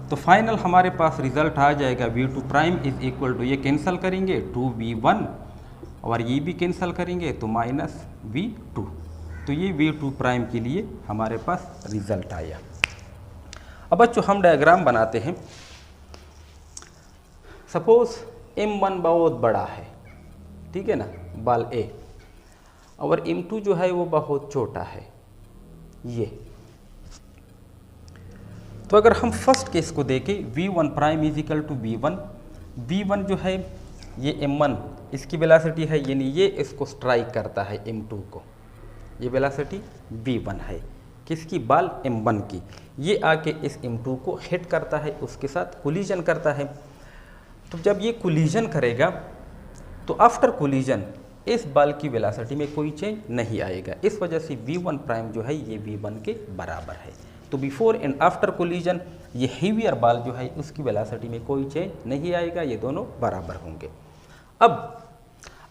तो फाइनल हमारे पास रिजल्ट आ जाएगा V2 prime is equal to, ये कैंसिल करेंगे 2V1 और ये भी कैंसिल करेंगे तो माइनस V2। तो ये V2 प्राइम के लिए हमारे पास रिजल्ट आया। अब बच्चों हम डायग्राम बनाते हैं। सपोज M1 बहुत बड़ा है, ठीक है ना, बाल A, और M2 जो है वो बहुत छोटा है ये। तो अगर हम फर्स्ट केस को देखें V1 prime is equal to V1 जो है ये M1 इसकी वेलोसिटी है, यानी ये इसको स्ट्राइक करता है M2 को, ये वेलोसिटी V1 है किसकी, बाल M1 की, ये आके इस M2 को हिट करता है, उसके साथ कोलिजन करता है। तो जब ये कोलिजन करेगा तो आफ्टर कोलिजन इस बाल की वेलोसिटी में कोई चेंज नहीं आएगा, इस वजह से V1 प्राइम जो है ये V1 के बराबर है। तो तो बिफोर एंड आफ्टर कोलिजन ये हेवियर बॉल जो है उसकी वेलोसिटी में कोई चेंज नहीं आएगा, ये दोनों बराबर होंगे। अब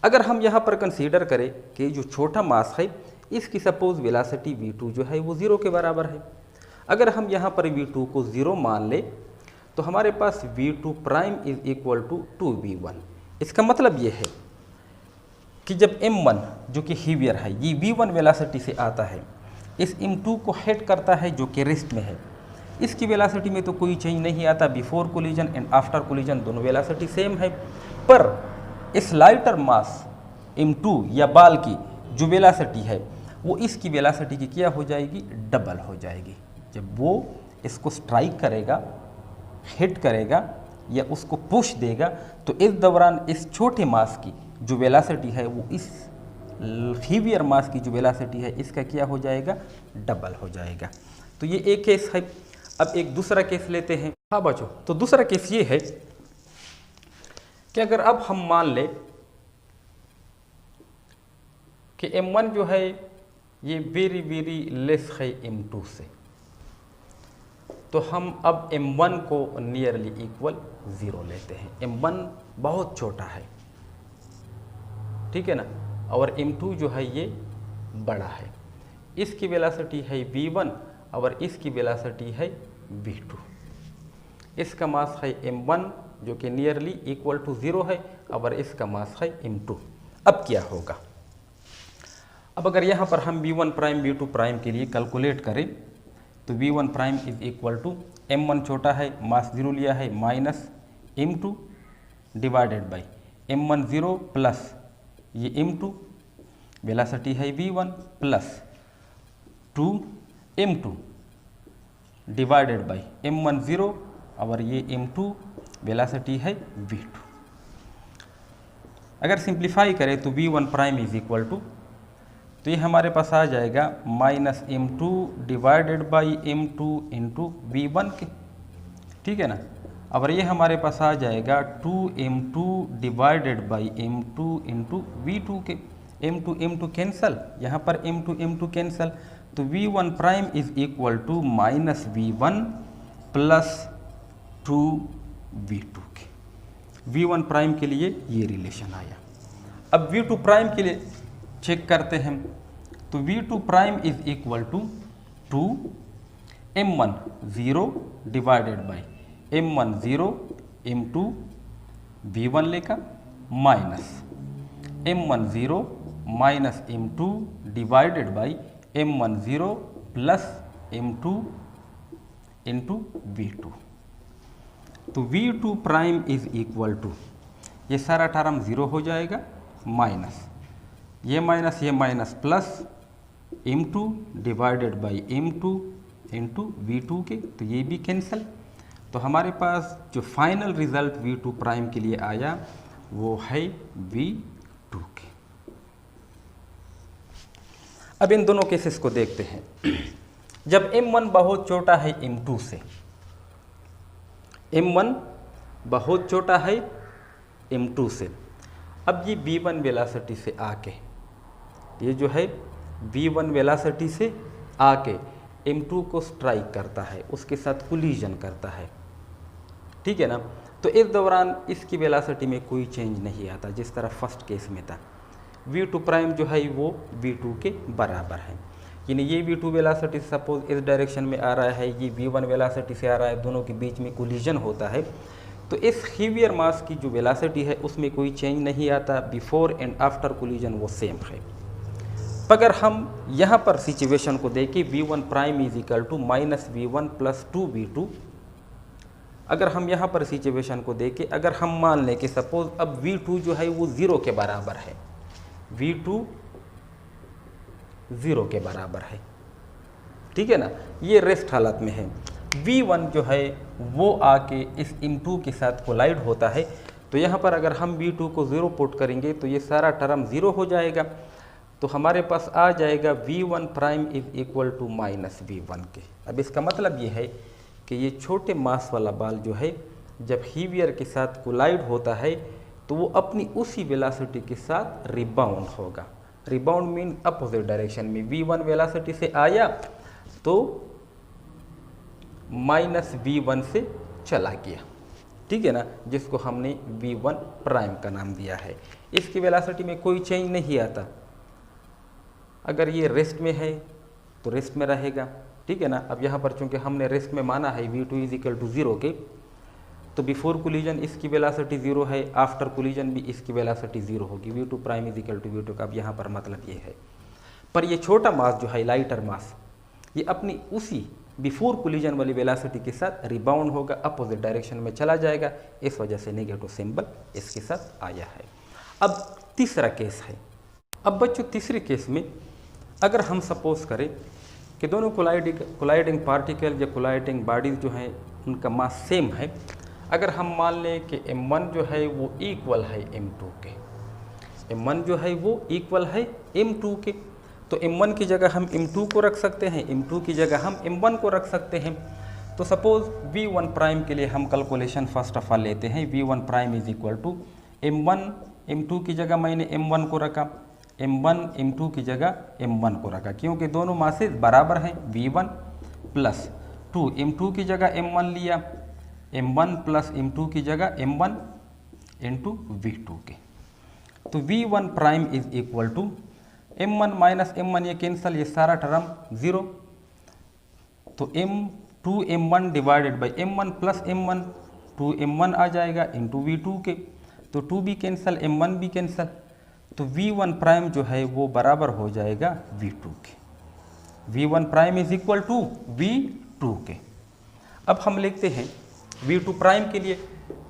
अगर हम यहाँ पर कंसीडर करें कि जो छोटा मास है इसकी सपोज वेलोसिटी v2 जो है वो 0 के बराबर है। अगर हम यहाँ पर v2 को 0 मान ले तो हमारे पास v2 prime is equal to 2v1। इसका मतलब ये है कि जब m1 जो कि हेवियर है ये v1 वेलोसिटी से आता है, इस m2 को हेड करता है जो कि रेस्ट में है, इसकी वेलोसिटी में तो कोई चेंज नहीं आता। Before collision and after collision दोनों वेलोसिटी सेम है, पर इस लाइटर मास m2 या बाल की जो वेलोसिटी है वो इसकी वेलोसिटी की क्या हो जाएगी, डबल हो जाएगी। जब वो इसको स्ट्राइक करेगा, हिट करेगा या उसको पुश देगा तो इस दौरान इस छोटे मास की जो वेलोसिटी है वो इस हेवियर मास की जो वेलोसिटी है इसका क्या हो जाएगा, डबल हो जाएगा। तो ये एक केस है। अब एक दूसरा केस लेते हैं। हाँ बच्चों, तो दूसरा केस ये है कि अगर अब हम मान ले कि m1 जो है ये वेरी वेरी लेस है m2 से, तो हम अब m1 को नियरली इक्वल 0 लेते हैं। m1 बहुत छोटा है, ठीक है ना, और m2 जो है ये बड़ा है। इसकी वेलोसिटी है v1 और इसकी वेलोसिटी है v2। इसका मास है m1 जो कि नियरली इक्वल टू 0 है और इसका मास है m2। अब क्या होगा, अब अगर यहाँ पर हम v1 प्राइम v2 प्राइम के लिए कैलकुलेट करें तो v1 prime is equal to m1 छोटा है, मास 0 लिया है, minus m2 divided by m1 0 plus ये m2 वेलोसिटी है v1 plus 2 m2 divided by m1 0 और ये m2 वेलोसिटी है v2। अगर सिंप्लीफाई करें तो v1 prime is equal to, तो ये हमारे पास आ जाएगा minus m2 divided by m2 into v1 के, ठीक है ना, और ये हमारे पास आ जाएगा 2m2 divided by m2 into v2 के। m2 कैंसल, यहाँ पर m2 कैंसल, तो v1 prime is equal to minus v1 plus 2v2 के। v1 प्राइम के लिए ये रिलेशन आया। अब v2 प्राइम के लिए चेक करते हैं, तो v2 prime is equal to 2 m1 0 divided by m1 0 m2 v1 लेकर minus m1 0 minus m2 divided by m1 0 plus m2 into v2। तो v2 prime is equal to, ये सारा टर्म 0 हो जाएगा, माइनस ये minus plus m2 divided by m2 into v2 के, तो ये भी कैंसिल। तो हमारे पास जो फाइनल रिजल्ट v2 प्राइम के लिए आया वो है v2 के। अब इन दोनों केसेस को देखते हैं। जब m1 बहुत छोटा है m2 से, m1 बहुत छोटा है m2 से, अब ये v1 वेलोसिटी से आके, ये जो है v1 वेलोसिटी से आके m2 को स्ट्राइक करता है, उसके साथ कोलिजन करता है, ठीक है ना। तो इस दौरान इसकी वेलोसिटी में कोई चेंज नहीं आता जिस तरह फर्स्ट केस में था। v2 प्राइम जो है वो v2 के बराबर है, यानी ये v2 वेलोसिटी सपोज इस डायरेक्शन में आ रहा है, ये v1 वेलोसिटी से आ रहा है, दोनों के बीच में कोलिजन होता है, तो इस हेवियर मास की जो वेलोसिटी है उसमें कोई चेंज नहीं आता। बिफोर एंड आफ्टर कोलिजन वो सेम है। अगर हम यहाँ पर सिचुएशन को देखें, v1 prime is equal to minus v1 plus 2v2, अगर हम यहाँ पर सिचुएशन को देखें, अगर हम मान लें कि सपोज अब v2 जो है वो 0 के बराबर है, v2 0 के बराबर है, ठीक है ना, ये रेस्ट हालत में है। v1 जो है वो आके इस m2 के साथ कोलाइड होता है, तो यहाँ पर अगर हम v2 को 0 पुट करेंगे तो ये सारा टर्म 0 हो जाएगा। तो हमारे पास आ जाएगा v1 prime is equal to minus v1 के। अब इसका मतलब ये है कि ये छोटे मास वाला बॉल जो है जब हीवियर के साथ कोलाइड होता है तो वो अपनी उसी वेलोसिटी के साथ रिबाउंड होगा। रिबाउंड मीन अपोजिट डायरेक्शन में, v1 वेलोसिटी से आया तो माइनस V1 से चला गया, ठीक है ना, जिसको हमने V1 प्राइम का नाम दिया है। इसकी वेलोसिटी में कोई चेंज नहीं आता। अगर ये रेस्ट में है तो रेस्ट में रहेगा, ठीक है ना। अब यहाँ पर चूंकि हमने रेस्ट में माना है V2 इज इक्वल टू 0 के, तो बिफोर कोलिजन इसकी वेलोसिटी 0 है, आफ्टर कोलिजन भी इसकी वेलोसिटी 0 होगी। V2 prime is equal to V2 का अब यहाँ पर मतलब ये है। पर ये छोटा मास जो है, लाइटर मास, ये अपनी उसी बिफोर कोलिजन वाली वेलोसिटी के साथ रिबाउंड होगा, अपोजिट डायरेक्शन में चला जाएगा, इस वजह से नेगेटिव सिंबल इसके साथ आया है। अब तीसरा केस है। अब बच्चों तीसरे केस में अगर हम सपोज करें कि दोनों कोलाइडिंग पार्टिकल या कोलाइडिंग बॉडीज जो हैं उनका मास सेम है, अगर हम मान लें कि m1 जो है वो इक्वल है m2 के, m1 जो है वो इक्वल है m2 के, तो m1 की जगह हम m2 को रख सकते हैं, m2 की जगह हम m1 को रख सकते हैं। तो सपोज v1 प्राइम के लिए हम कैलकुलेशन फर्स्ट ऑफ ऑल लेते हैं। v1 prime is equal to m1, m2 की जगह मैंने m1 को रखा, m1 m2 की जगह m1 को रखा, क्योंकि दोनों मासेज बराबर हैं। v1 प्लस 2, m2 की जगह m1 लिया, m1 प्लस m2 की जगह m1 इंटू v2 के। तो v1 prime is equal to m1 minus m1, ये कैंसल, ये सारा टर्म 0, तो m1 divided by m1 plus m1, 2m1 आ जाएगा इंटू v2 के, तो 2 भी कैंसल, m1 भी कैंसल, तो v1 प्राइम जो है वो बराबर हो जाएगा v2 के। v1 prime is equal to v2 के। अब हम लिखते हैं v2 प्राइम के लिए,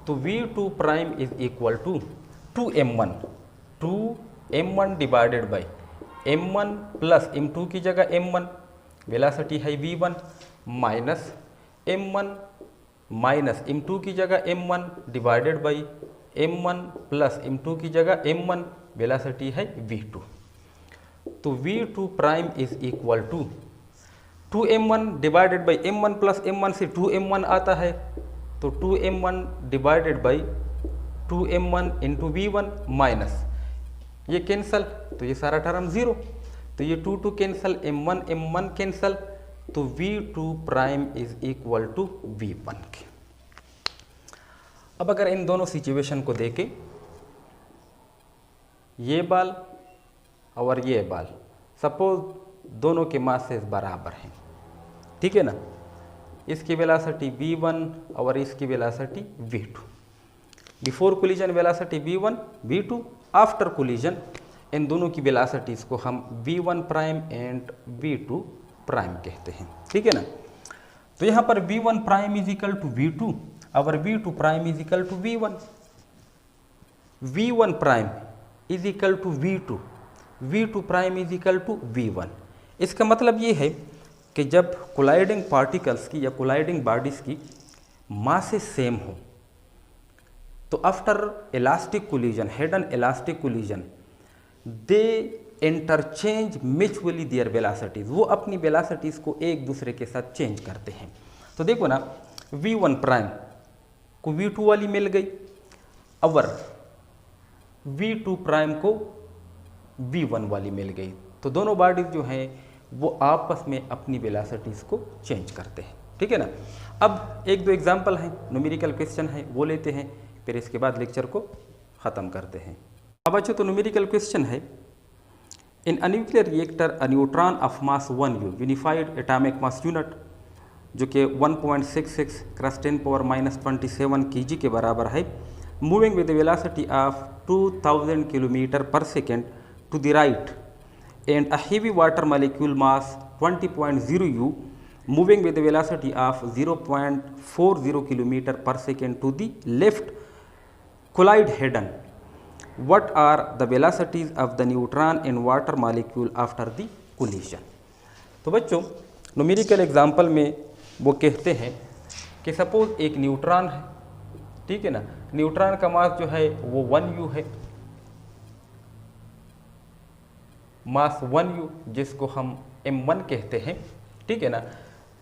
तो v2 prime is equal to 2m1 divided by m1 plus m2 की जगह m1, वेलोसिटी है v1, minus m1 minus m2 की जगह m1 divided by m1 plus m2 की जगह m1, वेलोसिटी है v2। तो v2 prime is equal to 2m1 divided by m1 plus m1 से 2m1 आता है, तो 2m1 divided by 2m1 into v1 minus ये कैंसल, तो ये सारा टर्म 0, तो ये 2 कैंसल, m1 कैंसल, तो v2 prime is equal to v1 के। अब अगर इन दोनों सिचुएशन को देखें, ये बाल और ये बाल, सपोज दोनों के मासेस बराबर हैं, ठीक है ना, इसकी वेलोसिटी v1 और इसकी velocity v2, before collision velocity v1 v2, after collision इन दोनों की वेलोसिटीज को हम v1 prime and v2 prime कहते हैं, ठीक है ना। तो यहाँ पर v1 prime is equal to v2 और v2 prime is equal to v1, v1 prime is equal to v2, v2 prime is equal to v1। इसका मतलब ये है कि जब कोलाइडिंग पार्टिकल्स की या कोलाइडिंग बॉडीज की मासेस सेम हो, तो after elastic collision, head and elastic collision, they interchange mutually there velocities, वो अपनी वेलोसिटीज को एक दूसरे के साथ चेंज करते हैं। तो देखो ना, v1 प्राइम को v2 वाली मिल गई और v2 प्राइम को v1 वाली मिल गई, तो दोनों बॉडीज जो हैं वो आपस में अपनी वेलोसिटीज को चेंज करते हैं, ठीक है ना। अब एक दो एग्जांपल हैं, न्यूमेरिकल क्वेश्चन है, वो लेते हैं, फिर इसके बाद लेक्चर को ख़त्म करते हैं। अब अच्छा, तो न्यूमेरिकल क्वेश्चन है, in a nuclear reactor a neutron of mass 1U unified atomic mass unit, जो कि 1.66 क्रॉस 10⁻⁻27 kg के बराबर है, moving with velocity of 2000 kilometre per second to the right, and a heavy water molecule mass 20.0U moving with velocity of 0.40 kilometre per second to the left collide head on. What are the velocities of the neutron in water molecule after the collision? तो बच्चों न्यूमेरिकल एग्जाम्पल में वो कहते हैं कि सपोज एक न्यूट्रॉन है, ठीक है ना, न्यूट्रॉन का मास जो है वो 1U है, मास 1U जिसको हम m1 कहते हैं, ठीक है ना,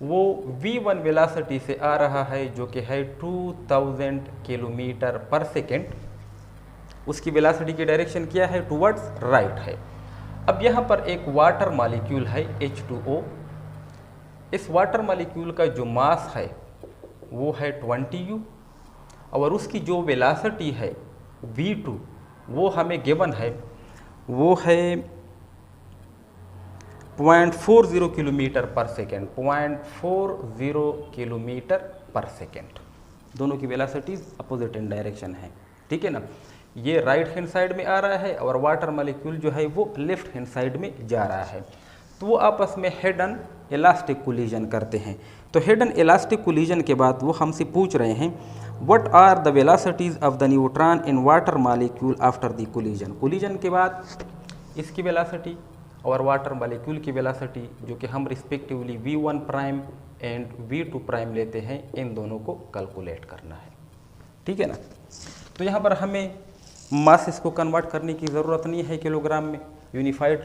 वो v1 वेलोसिटी से आ रहा है जो कि है 2000 किलोमीटर पर सेकेंड, उसकी वेलोसिटी की डायरेक्शन क्या है, टुवर्ड्स राइट है। अब यहाँ पर एक वाटर मॉलिक्यूल है H2O, इस वाटर मॉलिक्यूल का जो मास है वो है 20u और उसकी जो वेलोसिटी है v2 वो हमें गिवन है, वो है 0.40 kilometre per second, 0.40 kilometre per second. दोनों की वेलोसिटीज अपोजिट इन डायरेक्शन है, ठीक है ना। ये राइट हैंड साइड में आ रहा है और वाटर मॉलिक्यूल जो है वो लेफ्ट हैंड साइड में जा रहा है। तो वो आपस में हेड एंड इलास्टिक कोलिजन करते हैं। तो हेड एंड इलास्टिक कोलिजन के बाद वो हमसे पूछ रहे हैं what are the velocities of the neutron in water molecule after the collision. Collision के बाद इसकी वेलोसिटी और वाटर मॉलिक्यूल की वेलोसिटी जो कि हम respectively v1 prime and v2 prime लेते हैं, इन दोनों को कैलकुलेट करना है, ठीक है ना। तो यहाँ पर हमें मासेस को कन्वर्ट करने की ज़रूरत नहीं है किलोग्राम में, यूनिफाइड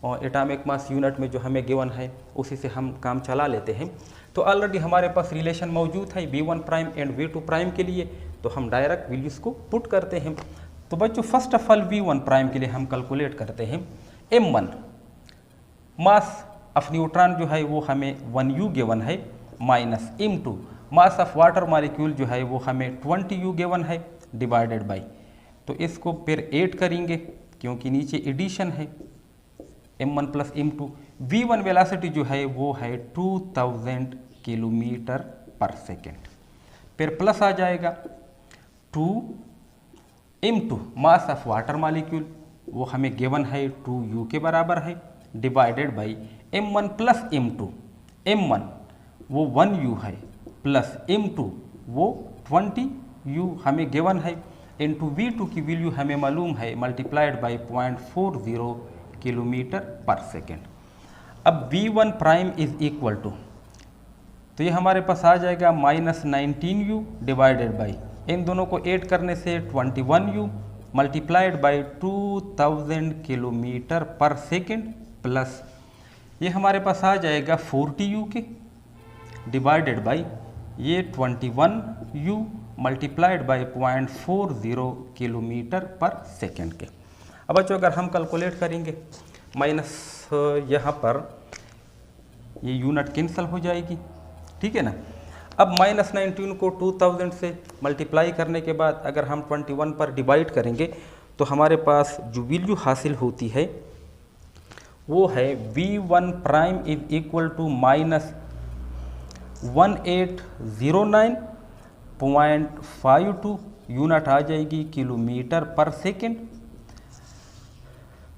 और एटॉमिक मास यूनिट में जो हमें गिवन है उसी से हम काम चला लेते हैं। तो ऑलरेडी हमारे पास रिलेशन मौजूद है v1 prime and v2 prime के लिए, तो हम डायरेक्ट वैल्यूज़ को पुट करते हैं। तो बच्चों first of all v1 prime के लिए हम कैलकुलेट करते हैं m1 मास ऑफ न्यूट्रॉन जो है वो हमें 1u गिवन है, minus m2 mass of water molecule जो है वो हमें 20u गिवन है, डिवाइडेड बाई, तो इसको फिर ऐड करेंगे क्योंकि नीचे एडिशन है, m1 plus m2। v1 velocity जो है वो है 2000 किलोमीटर पर सेकेंड, फिर प्लस आ जाएगा 2 m2 mass of water molecule वो हमें गिवन है 2u के बराबर है, divided by m1 plus m2, m1 वो 1u है प्लस m2 वो 20u हमें गिवन है, इंटू v2 की वैल्यू हमें मालूम है, multiplied by 0.40 kilometre per second. अब v1 prime is equal to, तो ये हमारे पास आ जाएगा माइनस 19u डिवाइडेड बाई, इन दोनों को ऐड करने से 21u multiplied by 2000 kilometre per second, plus ये हमारे पास आ जाएगा 40u के डिवाइडेड बाई ये 21u multiplied by 0.40 kilometre per second के। अब बच्चों अगर हम कैलकुलेट करेंगे माइनस यहाँ पर ये यूनिट कैंसिल हो जाएगी, ठीक है ना। अब माइनस 19 को 2000 से मल्टीप्लाई करने के बाद अगर हम 21 पर डिवाइड करेंगे तो हमारे पास जो वैल्यू हासिल होती है वो है v1 prime is equal to minus 1809.52 unit आ जाएगी किलोमीटर पर सेकेंड।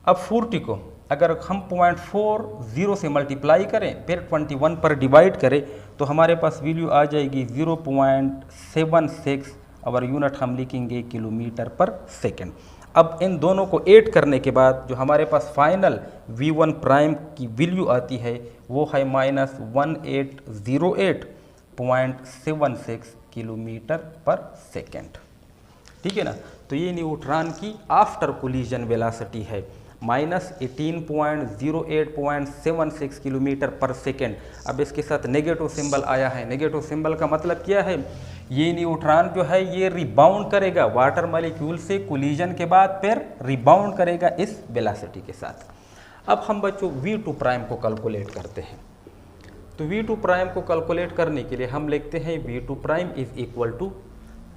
अब 40 को अगर हम 0.40 से मल्टीप्लाई करें फिर 21 पर डिवाइड करें तो हमारे पास वैल्यू आ जाएगी 0.76 और यूनिट हम लिखेंगे किलोमीटर पर सेकेंड। अब इन दोनों को ऐड करने के बाद जो हमारे पास फाइनल v1 प्राइम की वैल्यू आती है वो है माइनस 1808.76 किलोमीटर पर सेकेंड, ठीक है ना। तो ये न्यूट्रॉन की आफ्टर कोलिजन वेलोसिटी है माइनस 18.08.76 किलोमीटर पर सेकेंड। अब इसके साथ नेगेटिव सिंबल आया है, नेगेटिव सिंबल का मतलब क्या है, ये न्यूट्रॉन जो है ये रिबाउंड करेगा वाटर मॉलिक्यूल से कोलिजन के बाद, फिर रिबाउंड करेगा इस वेलोसिटी के साथ। अब हम बच्चों v2 प्राइम को कैलकुलेट करते हैं। तो v2 प्राइम को कैलकुलेट करने के लिए हम लिखते हैं v2 prime is equal to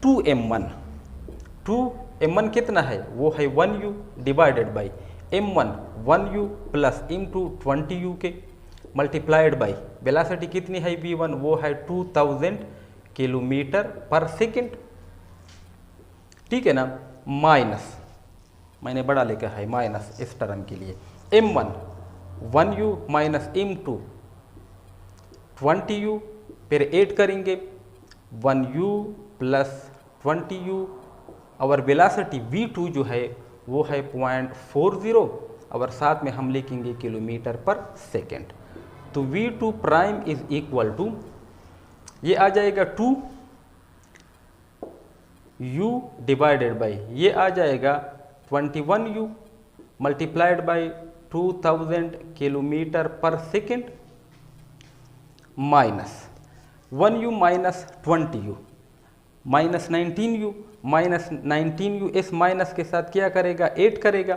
2m1। 2m1 कितना है, वो है 1u divided by m1 1u plus m2 20u के मल्टीप्लाइड बाई वेलोसिटी कितनी है v1 वो है 2000 किलोमीटर पर सेकेंड, ठीक है ना, माइनस मैंने बड़ा लिखा है माइनस इस टर्म के लिए m1 1u minus m2 20u, फिर ऐड करेंगे 1u प्लस 20u और वेलोसिटी v2 जो है वो है 0.40 और साथ में हम लिखेंगे किलोमीटर पर सेकेंड। तो v2 prime is equal to ये आ जाएगा 2u डिवाइडेड बाई ये आ जाएगा 21u multiplied by 2000 kilometre per second minus 1u minus 20u minus 19u minus 19u इस माइनस के साथ क्या करेगा, ऐड करेगा,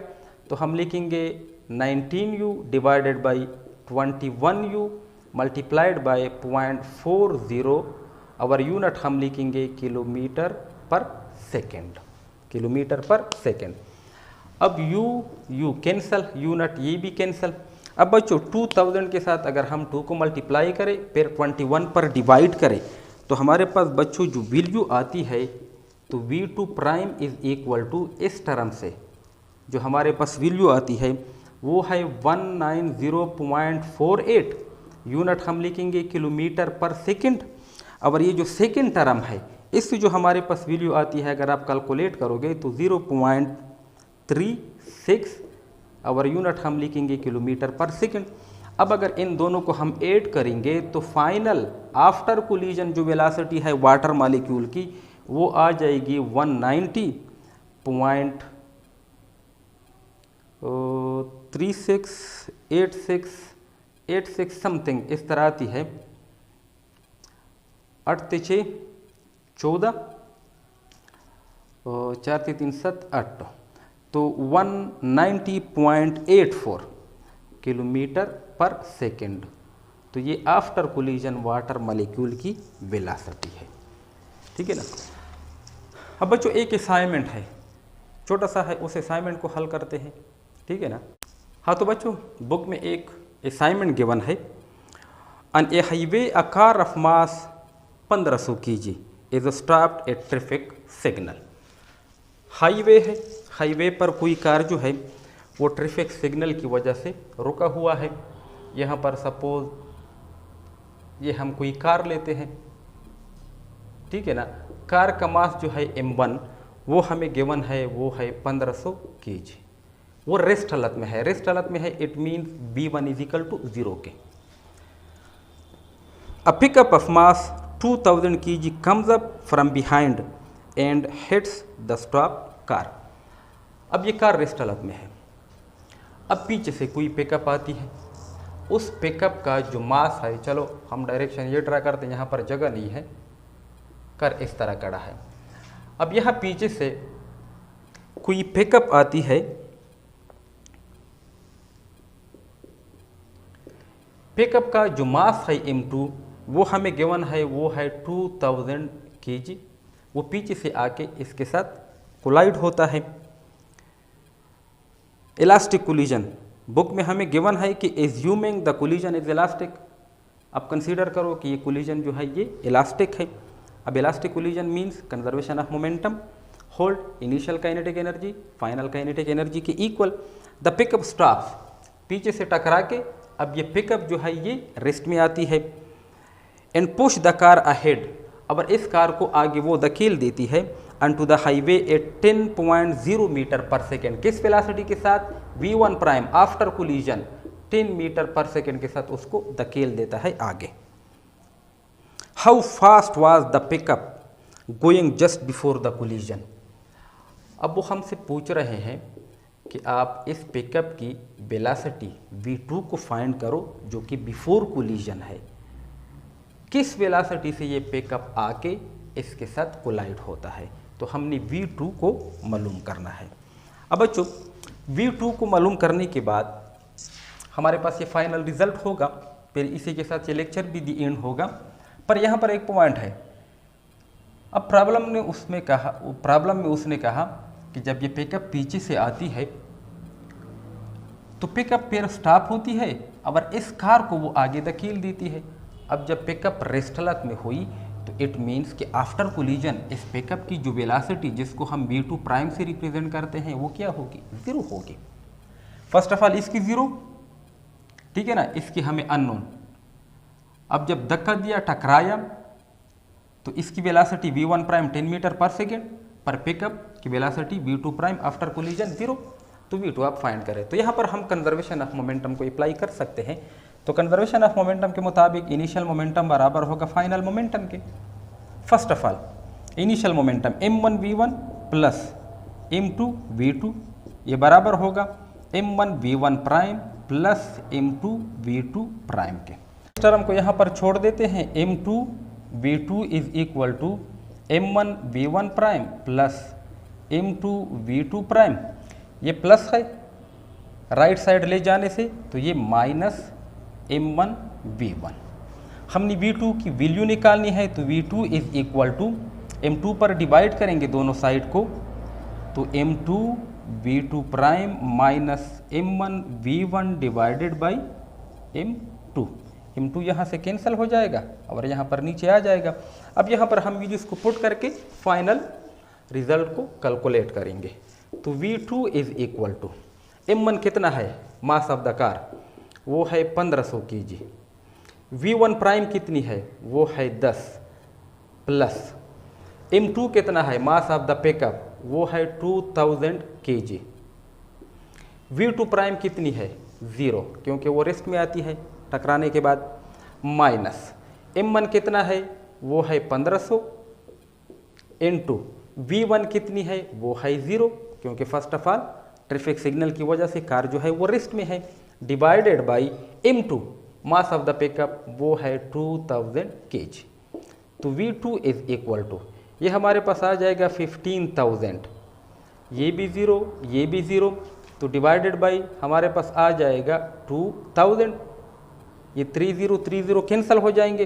तो हम लिखेंगे 19u divided by 21u multiplied by 0.40, और यूनिट हम लिखेंगे kilometre per second, kilometre per second. अब यू कैंसल, यूनिट ये भी कैंसल। अब बच्चों 2000 के साथ अगर हम 2 को मल्टीप्लाई करें फिर 21 पर डिवाइड करें तो हमारे पास बच्चों जो वैल्यू आती है तो V2 prime is equal to, इस टर्म से जो हमारे पास वैल्यू आती है वो है 190.48, यूनिट हम लिखेंगे किलोमीटर पर सेकंड। और ये जो सेकंड टर्म है इससे जो हमारे पास वैल्यू आती है अगर आप कैलकुलेट करोगे तो 0.36, और यूनिट हम लिखेंगे किलोमीटर पर सेकंड। अब अगर इन दोनों को हम ऐड करेंगे तो फाइनल आफ्टर कोलिजन जो वेलोसिटी है वाटर मॉलिक्यूल की वो आ जाएगी 190.3686 समथिंग इस तरह आती है, 8 6 14 4 3 7 8, तो 190.84 किलोमीटर पर सेकेंड। तो ये आफ्टर कोलिजन वाटर मॉलिक्यूल की वेलोसिटी है, ठीक है ना। अब बच्चों एक असाइनमेंट है, छोटा सा है, उस असाइनमेंट को हल करते हैं, ठीक है ना। हाँ तो बच्चों बुक में एक असाइनमेंट गिवन है, on a highway a car of mass 1500 kg is stopped at traffic signal. Highway है, हाईवे पर कोई कार जो है वो ट्रैफिक सिग्नल की वजह से रुका हुआ है। यहाँ पर सपोज ये हम कोई कार लेते हैं, ठीक है ना। कार का मास जो है M1 वो हमें गिवन है वो है 1500 kg, वो रेस्ट हालत में है, रेस्ट हालत में है it means B1 is equal to 0 के। A pickup of mass 2000 kg comes up from behind and hits the stop car. अब ये कार रेस्ट हालत में है, अब पीछे से कोई पिकअप आती है, उस पिकअप का जो मास है, चलो हम डायरेक्शन ये ट्राई करते हैं, यहाँ पर जगह नहीं है, कार इस तरह खड़ा है। अब यहाँ पीछे से कोई पिकअप आती है, पिकअप का जो मास है M2 वो हमें गिवन है वो है 2000 kg, वो पीछे से आके इसके साथ कोलाइड होता है। इलास्टिक कोलिजन बुक में हमें गिवन है कि assuming the collision is elastic. अब कंसीडर करो कि ये कोलिजन जो है ये इलास्टिक है। अब elastic collision means conservation of momentum, hold initial kinetic energy final kinetic energy के इक्वल। द पिकअप स्टॉप्स, पीछे से टकरा के अब ये पिकअप जो है ये रेस्ट में आती है। And push the car ahead, अब इस कार को आगे वो धकेल देती है onto the highway at 10.0 metre per second, किस वेलोसिटी के साथ, V1 prime after collision 10 metre per second के साथ उसको धकेल देता है आगे। How fast was the pickup going just before the collision. अब वो हमसे पूछ रहे हैं कि आप इस पिकअप की वेलोसिटी V2 को फाइंड करो जो कि बिफोर कोलिजन है, किस वेलोसिटी से ये पिकअप आके इसके साथ कोलाइड होता है। तो हमने V2 को मालूम करना है। अब बच्चों V2 को मालूम करने के बाद हमारे पास ये फाइनल रिजल्ट होगा, फिर इसी के साथ ये लेक्चर भी दी एंड होगा। पर यहाँ पर एक पॉइंट है, अब प्रॉब्लम में उसने कहा कि जब ये पिकअप पीछे से आती है तो पिकअप फिर स्टॉप होती है और इस कार को वो आगे धकेल देती है। अब जब पिकअप रेस्ट हालत में हुई तो इट मीन्स कि आफ्टर कोलिजन इस पिकअप की जो वेलोसिटी जिसको हम V2 प्राइम से रिप्रेजेंट करते हैं वो क्या होगी, 0 होगी। फर्स्ट ऑफ ऑल इसकी 0, ठीक है ना, इसकी हमें अननोन। अब जब धक्का दिया, टकराया, तो इसकी velocity V1 prime 10 metre per second, पर पिकअप की velocity V2 prime after collision 0, तो V2 आप फाइंड करें। तो यहाँ पर हम कंजर्वेशन ऑफ मोमेंटम को अप्लाई कर सकते हैं। तो कंजर्वेशन ऑफ मोमेंटम के मुताबिक इनिशियल मोमेंटम बराबर होगा फाइनल मोमेंटम के। First of all initial momentum M1 V1 plus M2 V2 ये बराबर होगा M1 V1 prime plus M2 V2 prime के। इस टर्म को यहाँ पर छोड़ देते हैं, M2 V2 is equal to M1 V1 prime plus M2 V2 prime, ये प्लस है राइट साइड ले जाने से तो ये माइनस M1 V1। हमने V2 की वैल्यू निकालनी है, तो V2 is equal to M2 पर डिवाइड करेंगे दोनों साइड को, तो M2 V2 prime minus M1 V1 divided by M2। M2 यहाँ से कैंसिल हो जाएगा और यहाँ पर नीचे आ जाएगा। अब यहाँ पर हम इसको पुट करके फाइनल रिजल्ट को कैलकुलेट करेंगे। तो V2 is equal to M1 कितना है, मास ऑफ द कार, वो है 1500 kg। V1 प्राइम कितनी है, वो है 10, प्लस M2 कितना है, मास ऑफ द पिकअप, वो है 2000 kg। V2 प्राइम कितनी है, 0, क्योंकि वो रेस्ट में आती है टकराने के बाद, माइनस M1 कितना है, वो है 1500 इनटू V1 कितनी है, वो है 0, क्योंकि first of all traffic signal की वजह से कार जो है वो रेस्ट में है, divided by M2 mass of the pickup, वो है 2000 kg। तो V2 इज इक्वल टू, ये हमारे पास आ जाएगा 15,000, ये भी 0, ये भी 0, तो डिवाइडेड बाई हमारे पास आ जाएगा 2000, ये 30 कैंसिल हो जाएंगे,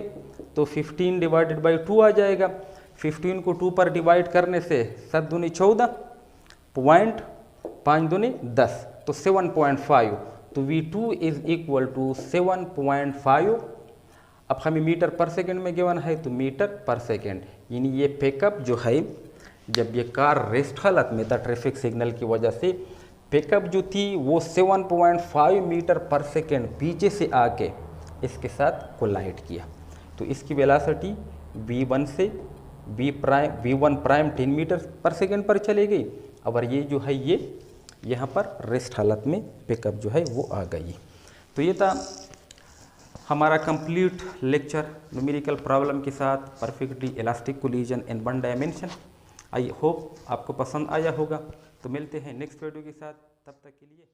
तो 15 डिवाइडेड बाई 2 आ जाएगा। 15 को 2 पर डिवाइड करने से 7 दूनी 14, पॉइंट 5 दूनी 10, तो 7.5। तो V2 इज इक्वल टू 7.5। अब हमें मीटर पर सेकेंड में गिवन है, तो मीटर पर सेकेंड, यानी ये पिकअप जो है, जब ये कार रेस्ट हालत में था ट्रैफिक सिग्नल की वजह से, पिकअप जो थी वो 7.5 मीटर पर सेकेंड पीछे से आके इसके साथ कोलाइड किया, तो इसकी वेलोसिटी V1 से V1 prime 10 metre per second पर चली गई, और ये जो है ये यहाँ पर रेस्ट हालत में पिकअप जो है वो आ गई। तो ये था हमारा कंप्लीट लेक्चर न्यूमेरिकल प्रॉब्लम के साथ perfectly elastic collision in one dimension. I hope आपको पसंद आया होगा। तो मिलते हैं नेक्स्ट वीडियो के साथ, तब तक के लिए।